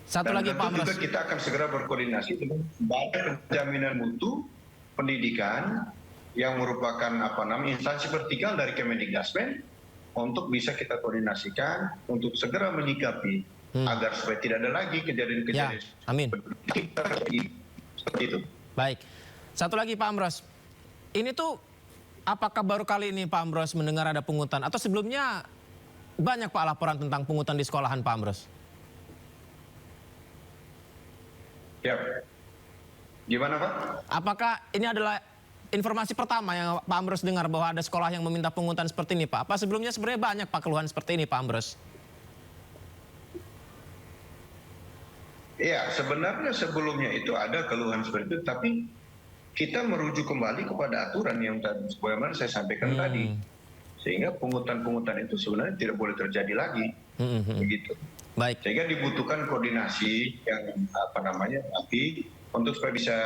C: Satu lagi Pak Amros.
D: Juga kita akan segera berkoordinasi dengan Badan Penjaminan Mutu Pendidikan yang merupakan instansi vertikal dari Kemendikbudristek untuk bisa kita koordinasikan untuk segera menyikapi agar supaya tidak ada lagi kejadian-kejadian.
C: Ya, amin.
D: Seperti itu.
C: Baik. Satu lagi Pak Amros. Ini tuh apakah baru kali ini Pak Amros mendengar ada pungutan atau sebelumnya banyak Pak laporan tentang pungutan di sekolahan Pak Amros?
D: Ya. Gimana Pak?
C: Apakah ini adalah informasi pertama yang Pak Amros dengar bahwa ada sekolah yang meminta pungutan seperti ini Pak? Apa sebelumnya sebenarnya banyak Pak keluhan seperti ini Pak Amros?
D: Iya, sebenarnya sebelumnya itu ada keluhan seperti itu, tapi kita merujuk kembali kepada aturan yang tadi, sebagaimana saya sampaikan tadi. Sehingga pungutan-pungutan itu sebenarnya tidak boleh terjadi lagi. Begitu.
C: Baik.
D: Sehingga dibutuhkan koordinasi yang tapi untuk supaya bisa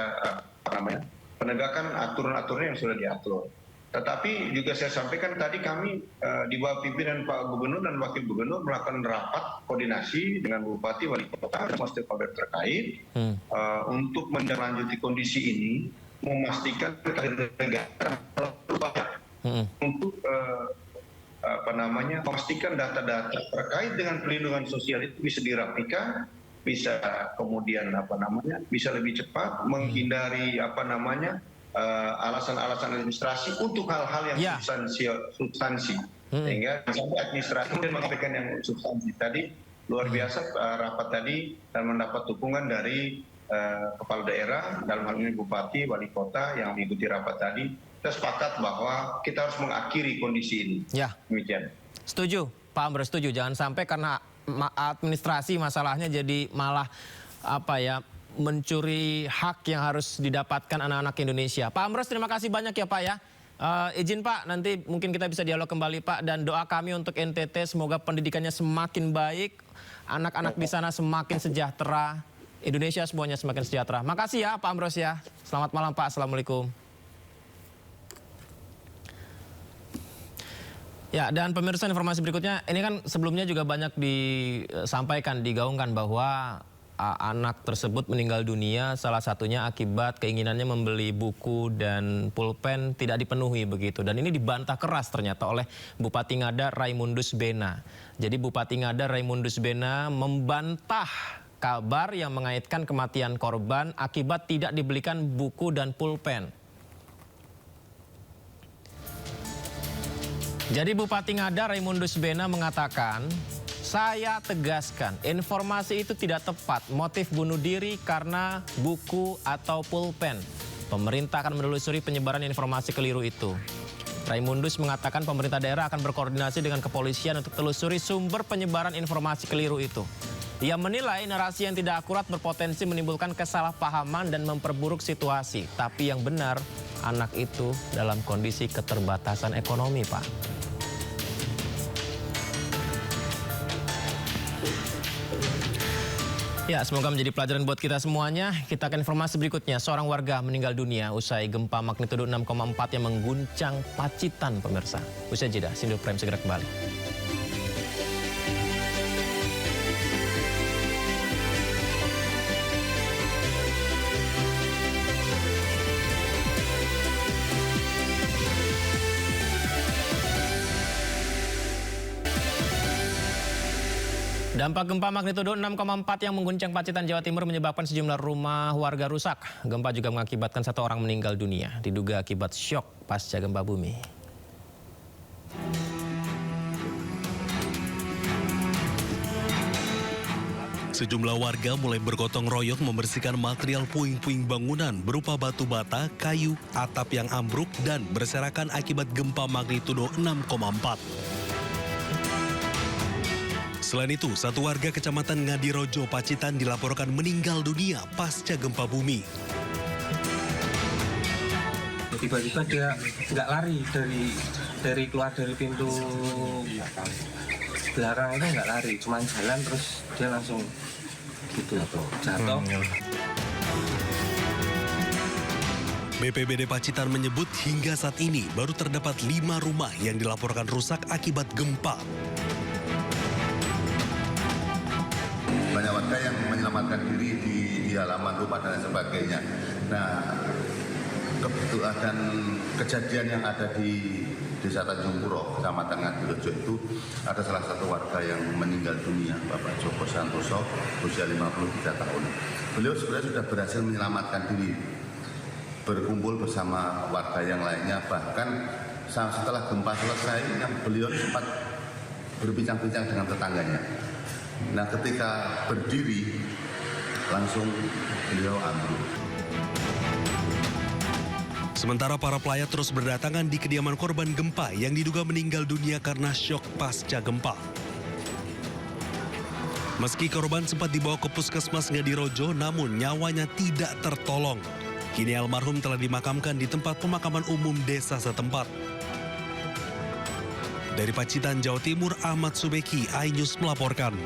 D: penegakan aturan-aturan yang sudah diatur. Tetapi juga saya sampaikan tadi kami di bawah pimpinan Pak Gubernur dan Wakil Gubernur melakukan rapat koordinasi dengan Bupati, Wali Kota, dan stakeholder terkait untuk menindaklanjuti kondisi ini, memastikan negara untuk memastikan data-data terkait dengan perlindungan sosial itu bisa dirapikan, bisa kemudian bisa lebih cepat menghindari alasan-alasan administrasi untuk hal-hal yang substansi. Sehingga sampai administrasi dan menyampaikan yang substansi tadi luar biasa rapat tadi dan mendapat dukungan dari kepala daerah dalam hal ini bupati, wali kota yang mengikuti rapat tadi. Kita sepakat bahwa kita harus mengakhiri kondisi ini.
C: Ya.
D: Demikian.
C: Setuju, Pak Amros, setuju. Jangan sampai karena administrasi masalahnya jadi malah mencuri hak yang harus didapatkan anak-anak Indonesia. Pak Amros, terima kasih banyak ya Pak ya. Izin Pak, nanti mungkin kita bisa dialog kembali Pak, dan doa kami untuk NTT semoga pendidikannya semakin baik, anak-anak di sana semakin sejahtera, Indonesia semuanya semakin sejahtera. Makasih ya Pak Amros ya. Selamat malam Pak, Assalamualaikum. Ya, dan pemirsa, informasi berikutnya, ini kan sebelumnya juga banyak disampaikan, digaungkan bahwa anak tersebut meninggal dunia salah satunya akibat keinginannya membeli buku dan pulpen tidak dipenuhi begitu. Dan ini dibantah keras ternyata oleh Bupati Ngada Raimundus Bena. Jadi Bupati Ngada Raimundus Bena membantah kabar yang mengaitkan kematian korban akibat tidak dibelikan buku dan pulpen. Jadi Bupati Ngada Raimundus Bena mengatakan, saya tegaskan informasi itu tidak tepat, motif bunuh diri karena buku atau pulpen. Pemerintah akan menelusuri penyebaran informasi keliru itu. Raimundus mengatakan pemerintah daerah akan berkoordinasi dengan kepolisian untuk telusuri sumber penyebaran informasi keliru itu. Ia menilai narasi yang tidak akurat berpotensi menimbulkan kesalahpahaman dan memperburuk situasi. Tapi yang benar, anak itu dalam kondisi keterbatasan ekonomi, Pak. Ya, semoga menjadi pelajaran buat kita semuanya. Kita akan informasi berikutnya. Seorang warga meninggal dunia usai gempa magnitudo 6,4 yang mengguncang Pacitan, pemirsa. Usai jeda, Sindo Prime segera kembali. Dampak gempa magnitudo 6,4 yang mengguncang Pacitan, Jawa Timur menyebabkan sejumlah rumah warga rusak. Gempa juga mengakibatkan 1 orang meninggal dunia, diduga akibat syok pasca gempa bumi.
K: Sejumlah warga mulai bergotong royong membersihkan material puing-puing bangunan berupa batu bata, kayu, atap yang ambruk, dan berserakan akibat gempa magnitudo 6,4. Selain itu, 1 warga kecamatan Ngadirojo, Pacitan dilaporkan meninggal dunia pasca gempa bumi.
M: Tiba-tiba dia nggak lari dari keluar dari pintu belakang itu nggak lari, cuma jalan terus dia langsung gitu jatuh.
K: BPBD Pacitan menyebut hingga saat ini baru terdapat 5 rumah yang dilaporkan rusak akibat gempa.
F: Banyak warga yang menyelamatkan diri di halaman rumah dan sebagainya. Nah, kebetulan kejadian yang ada di Desa Tanjung Puro, Kecamatan Ngadirojo itu ada salah satu warga yang meninggal dunia, Bapak Joko Santoso, usia 53 tahun. Beliau sebenarnya sudah berhasil menyelamatkan diri, berkumpul bersama warga yang lainnya. Bahkan setelah gempa selesai, beliau sempat berbincang-bincang dengan tetangganya. Nah, ketika berdiri, langsung beliau ambruk.
K: Sementara para pelayat terus berdatangan di kediaman korban gempa yang diduga meninggal dunia karena syok pasca gempa. Meski korban sempat dibawa ke Puskesmas Ngadirojo, namun nyawanya tidak tertolong. Kini almarhum telah dimakamkan di tempat pemakaman umum desa setempat. Dari Pacitan, Jawa Timur, Ahmad Subeki, iNews melaporkan.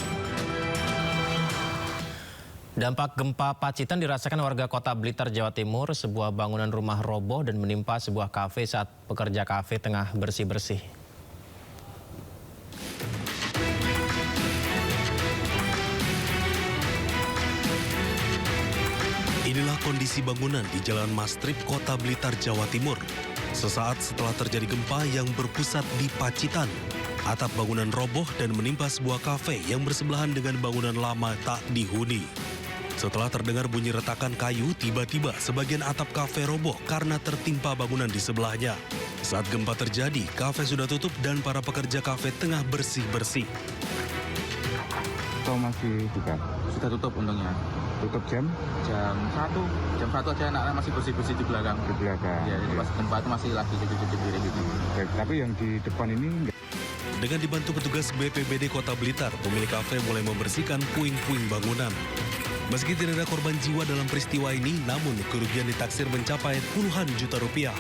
C: Dampak gempa Pacitan dirasakan warga Kota Blitar, Jawa Timur. Sebuah bangunan rumah roboh dan menimpa sebuah kafe saat pekerja kafe tengah bersih-bersih.
K: Inilah kondisi bangunan di Jalan Mastrip, Kota Blitar, Jawa Timur. Sesaat setelah terjadi gempa yang berpusat di Pacitan, atap bangunan roboh dan menimpa sebuah kafe yang bersebelahan dengan bangunan lama tak dihuni. Setelah terdengar bunyi retakan kayu, tiba-tiba sebagian atap kafe roboh karena tertimpa bangunan di sebelahnya. Saat gempa terjadi, kafe sudah tutup dan para pekerja kafe tengah bersih-bersih.
G: Atau masih buka? Sudah tutup untungnya. Tutup jam 1 aja anak-anak masih bersih-bersih di belakang. Di belakang. Ya, jadi pas gempa itu masih lagi cuci-cuci piring gitu. Tapi yang di depan ini enggak.
K: Dengan dibantu petugas BPBD Kota Blitar, pemilik kafe mulai membersihkan puing-puing bangunan. Meski tidak ada korban jiwa dalam peristiwa ini, namun kerugian ditaksir mencapai puluhan juta rupiah.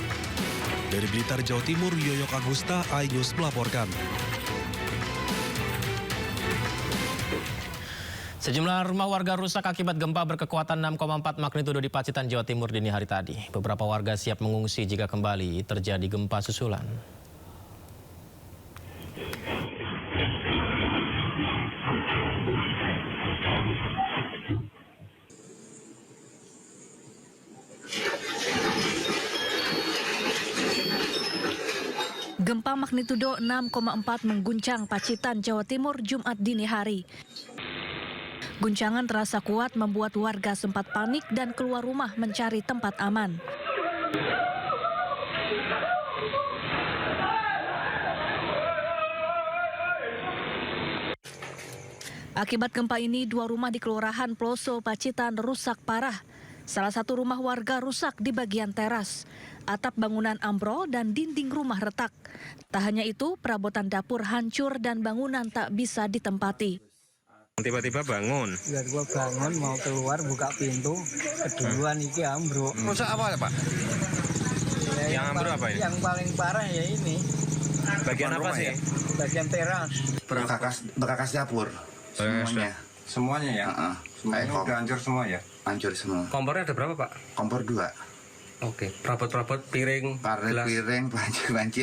K: Dari Blitar, Jawa Timur, Yoyok Agusta, iNews melaporkan.
C: Sejumlah rumah warga rusak akibat gempa berkekuatan 6,4 magnitudo di Pacitan, Jawa Timur dini hari tadi. Beberapa warga siap mengungsi jika kembali terjadi gempa susulan.
H: Gempa magnitudo 6,4 mengguncang Pacitan, Jawa Timur, Jumat dini hari. Guncangan terasa kuat membuat warga sempat panik dan keluar rumah mencari tempat aman. Akibat gempa ini, 2 rumah di Kelurahan Ploso, Pacitan rusak parah. Salah satu rumah warga rusak di bagian teras. Atap bangunan ambrol dan dinding rumah retak. Tak hanya itu, perabotan dapur hancur dan bangunan tak bisa ditempati.
I: Tiba-tiba bangun.
J: Ya, gua bangun mau keluar buka pintu, keduluan iki ambruk.
I: Rusak apa ya, Pak?
J: Ya,
I: yang ambruk apa ini?
J: Yang paling parah ya ini.
I: Bagian apa sih?
J: Ya? Bagian teras.
F: Berakas dapur.
I: Semuanya ya? Semuanya udah hancur semua ya?
F: Hancur semua.
I: Kompornya ada berapa, Pak?
F: Kompor 2.
I: Oke, perabot-perabot, piring, gelas.
F: Piring, panci.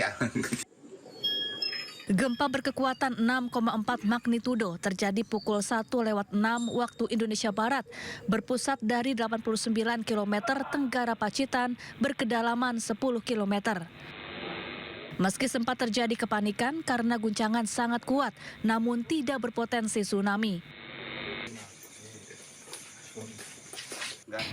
H: Gempa berkekuatan 6,4 magnitudo terjadi pukul 1:06 waktu Indonesia Barat, berpusat dari 89 km tenggara Pacitan, berkedalaman 10 km. Meski sempat terjadi kepanikan karena guncangan sangat kuat, namun tidak berpotensi tsunami.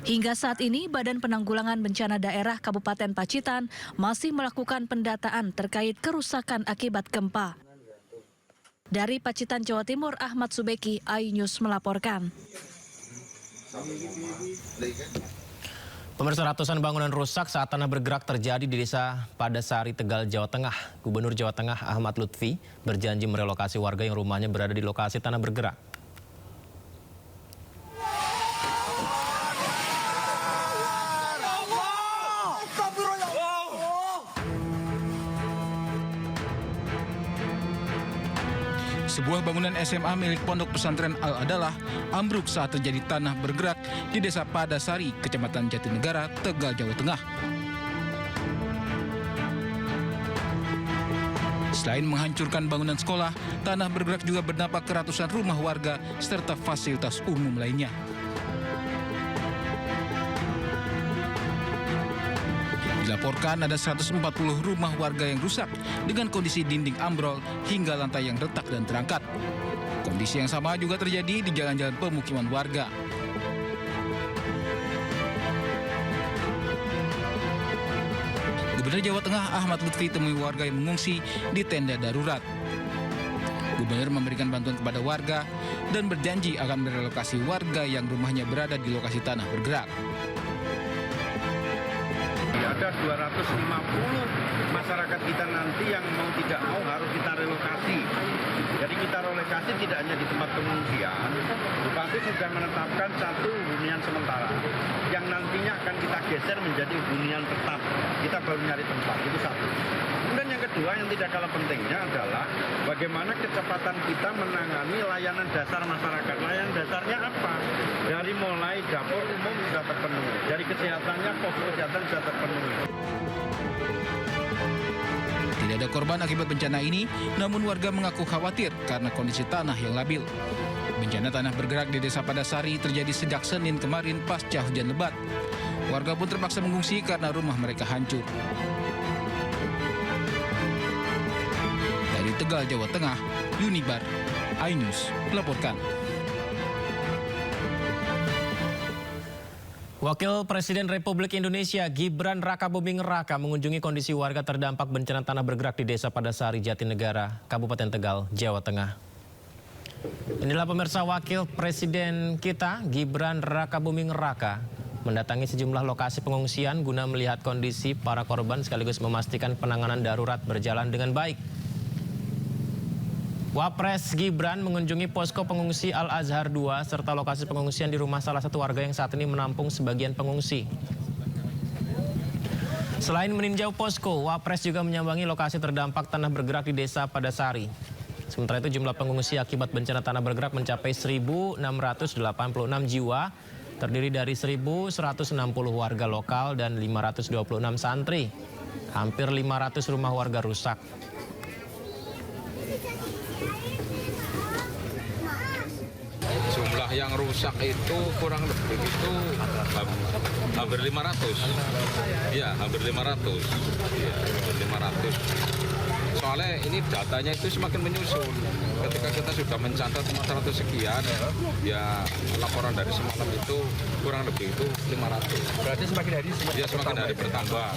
H: Hingga saat ini, Badan Penanggulangan Bencana Daerah Kabupaten Pacitan masih melakukan pendataan terkait kerusakan akibat gempa. Dari Pacitan, Jawa Timur, Ahmad Subeki, iNews melaporkan.
C: Pemirsa, ratusan bangunan rusak saat tanah bergerak terjadi di Desa Padasari, Tegal, Jawa Tengah. Gubernur Jawa Tengah Ahmad Lutfi berjanji merelokasi warga yang rumahnya berada di lokasi tanah bergerak.
L: Sebuah bangunan SMA milik Pondok Pesantren Al-Adalah ambruk saat terjadi tanah bergerak di Desa Padasari, Kecamatan Jatinegara, Tegal, Jawa Tengah. Selain menghancurkan bangunan sekolah, tanah bergerak juga berdampak ke ratusan rumah warga serta fasilitas umum lainnya. Dilaporkan ada 140 rumah warga yang rusak dengan kondisi dinding ambrol hingga lantai yang retak dan terangkat. Kondisi yang sama juga terjadi di jalan-jalan pemukiman warga. Gubernur Jawa Tengah Ahmad Lutfi temui warga yang mengungsi di tenda darurat. Gubernur memberikan bantuan kepada warga dan berjanji akan merelokasi warga yang rumahnya berada di lokasi tanah bergerak.
A: Ada 250 masyarakat kita nanti yang mau tidak mau harus kita relokasi. Jadi kita relokasi tidak hanya di tempat pengungsian, Bupati sudah menetapkan satu hunian sementara yang nantinya akan kita geser menjadi hunian tetap. Kita baru nyari tempat, itu satu. Kemudian yang kedua yang tidak kalah pentingnya adalah bagaimana kecepatan kita menangani layanan dasar masyarakat. Layanan dasarnya apa? Dari mulai dapur umum sudah terpenuhi, dari kesehatannya posko kesehatan sudah terpenuhi.
L: Tidak ada korban akibat bencana ini, namun warga mengaku khawatir karena kondisi tanah yang labil. Bencana tanah bergerak di Desa Padasari terjadi sejak Senin kemarin pasca hujan lebat. Warga pun terpaksa mengungsi karena rumah mereka hancur. Dari Tegal, Jawa Tengah, Yunibar, iNews melaporkan.
C: Wakil Presiden Republik Indonesia Gibran Rakabuming Raka mengunjungi kondisi warga terdampak bencana tanah bergerak di Desa Padasari, Jatinegara, Kabupaten Tegal, Jawa Tengah. Inilah pemirsa Wakil Presiden kita, Gibran Rakabuming Raka, mendatangi sejumlah lokasi pengungsian guna melihat kondisi para korban sekaligus memastikan penanganan darurat berjalan dengan baik. Wapres Gibran mengunjungi posko pengungsi Al-Azhar 2 serta lokasi pengungsian di rumah salah satu warga yang saat ini menampung sebagian pengungsi. Selain meninjau posko, Wapres juga menyambangi lokasi terdampak tanah bergerak di Desa Padasari. Sementara itu jumlah pengungsi akibat bencana tanah bergerak mencapai 1.686 jiwa, terdiri dari 1.160 warga lokal dan 526 santri. Hampir 500 rumah warga rusak.
N: Jumlah yang rusak itu kurang lebih itu hampir 500. Ya, hampir 500. Ya, hampir 500. Soalnya ini datanya itu semakin menyusul. Ketika kita sudah mencatat 400 sekian, ya laporan dari semalam itu kurang lebih itu 500.
B: Berarti semakin hari
N: bertambah.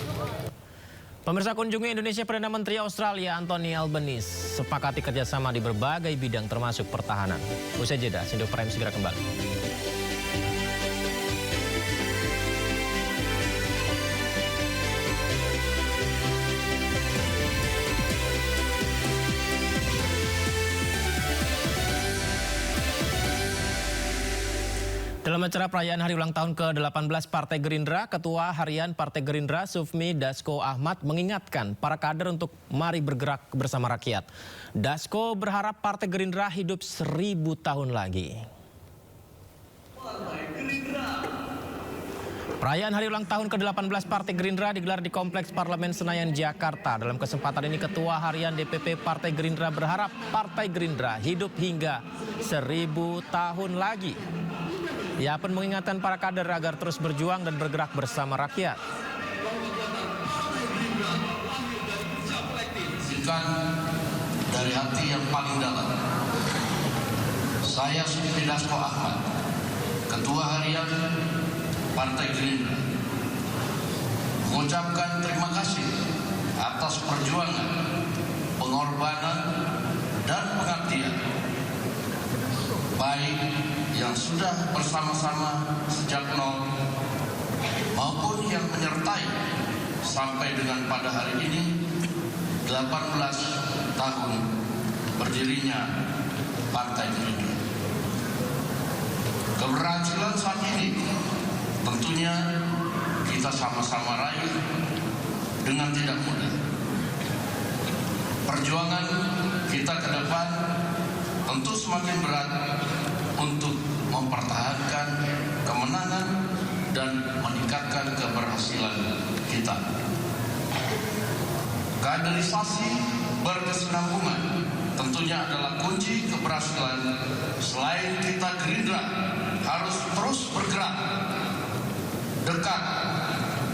C: Pemirsa, kunjungi Indonesia Perdana Menteri Australia Anthony Albanese sepakati kerjasama di berbagai bidang termasuk pertahanan. Usai jeda, Sindo Prime segera kembali. Dalam acara perayaan hari ulang tahun ke-18 Partai Gerindra, Ketua Harian Partai Gerindra Sufmi Dasko Ahmad mengingatkan para kader untuk mari bergerak bersama rakyat. Dasko berharap Partai Gerindra hidup 1000 tahun lagi. Perayaan hari ulang tahun ke-18 Partai Gerindra digelar di Kompleks Parlemen Senayan, Jakarta. Dalam kesempatan ini Ketua Harian DPP Partai Gerindra berharap Partai Gerindra hidup hingga 1000 tahun lagi. Ia pun mengingatkan para kader agar terus berjuang dan bergerak bersama rakyat.
O: Dari hati yang paling dalam, saya Sufmi Dasko Ahmad, Ketua Harian Partai Gerindra, mengucapkan terima kasih atas perjuangan, pengorbanan, dan pengabdian, baik yang sudah bersama-sama sejak nol maupun yang menyertai sampai dengan pada hari ini 18 tahun berdirinya Partai Gerindra. Keberhasilan saat ini tentunya kita sama-sama raih dengan tidak mudah. Perjuangan kita ke depan tentu semakin berat untuk mempertahankan kemenangan dan meningkatkan keberhasilan kita. Kaderisasi berkesinambungan tentunya adalah kunci keberhasilan. Selain kita Gerindra harus terus bergerak, dekat,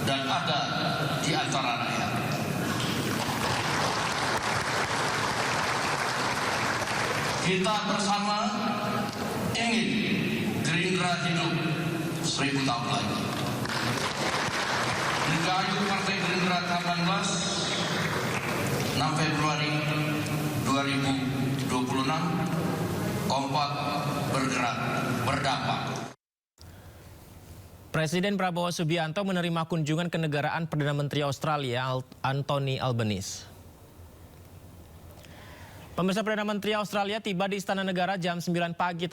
O: dan ada di antara rakyat. Kita bersama ingin Gerindra hidup 1000 tahun lagi. Dirgahayu Partai Gerindra 18 6 Februari 2026, kompak, bergerak, berdampak.
C: Presiden Prabowo Subianto menerima kunjungan kenegaraan Perdana Menteri Australia Anthony Albanese. Pemirsa, Perdana Menteri Australia tiba di Istana Negara jam 9 pagi.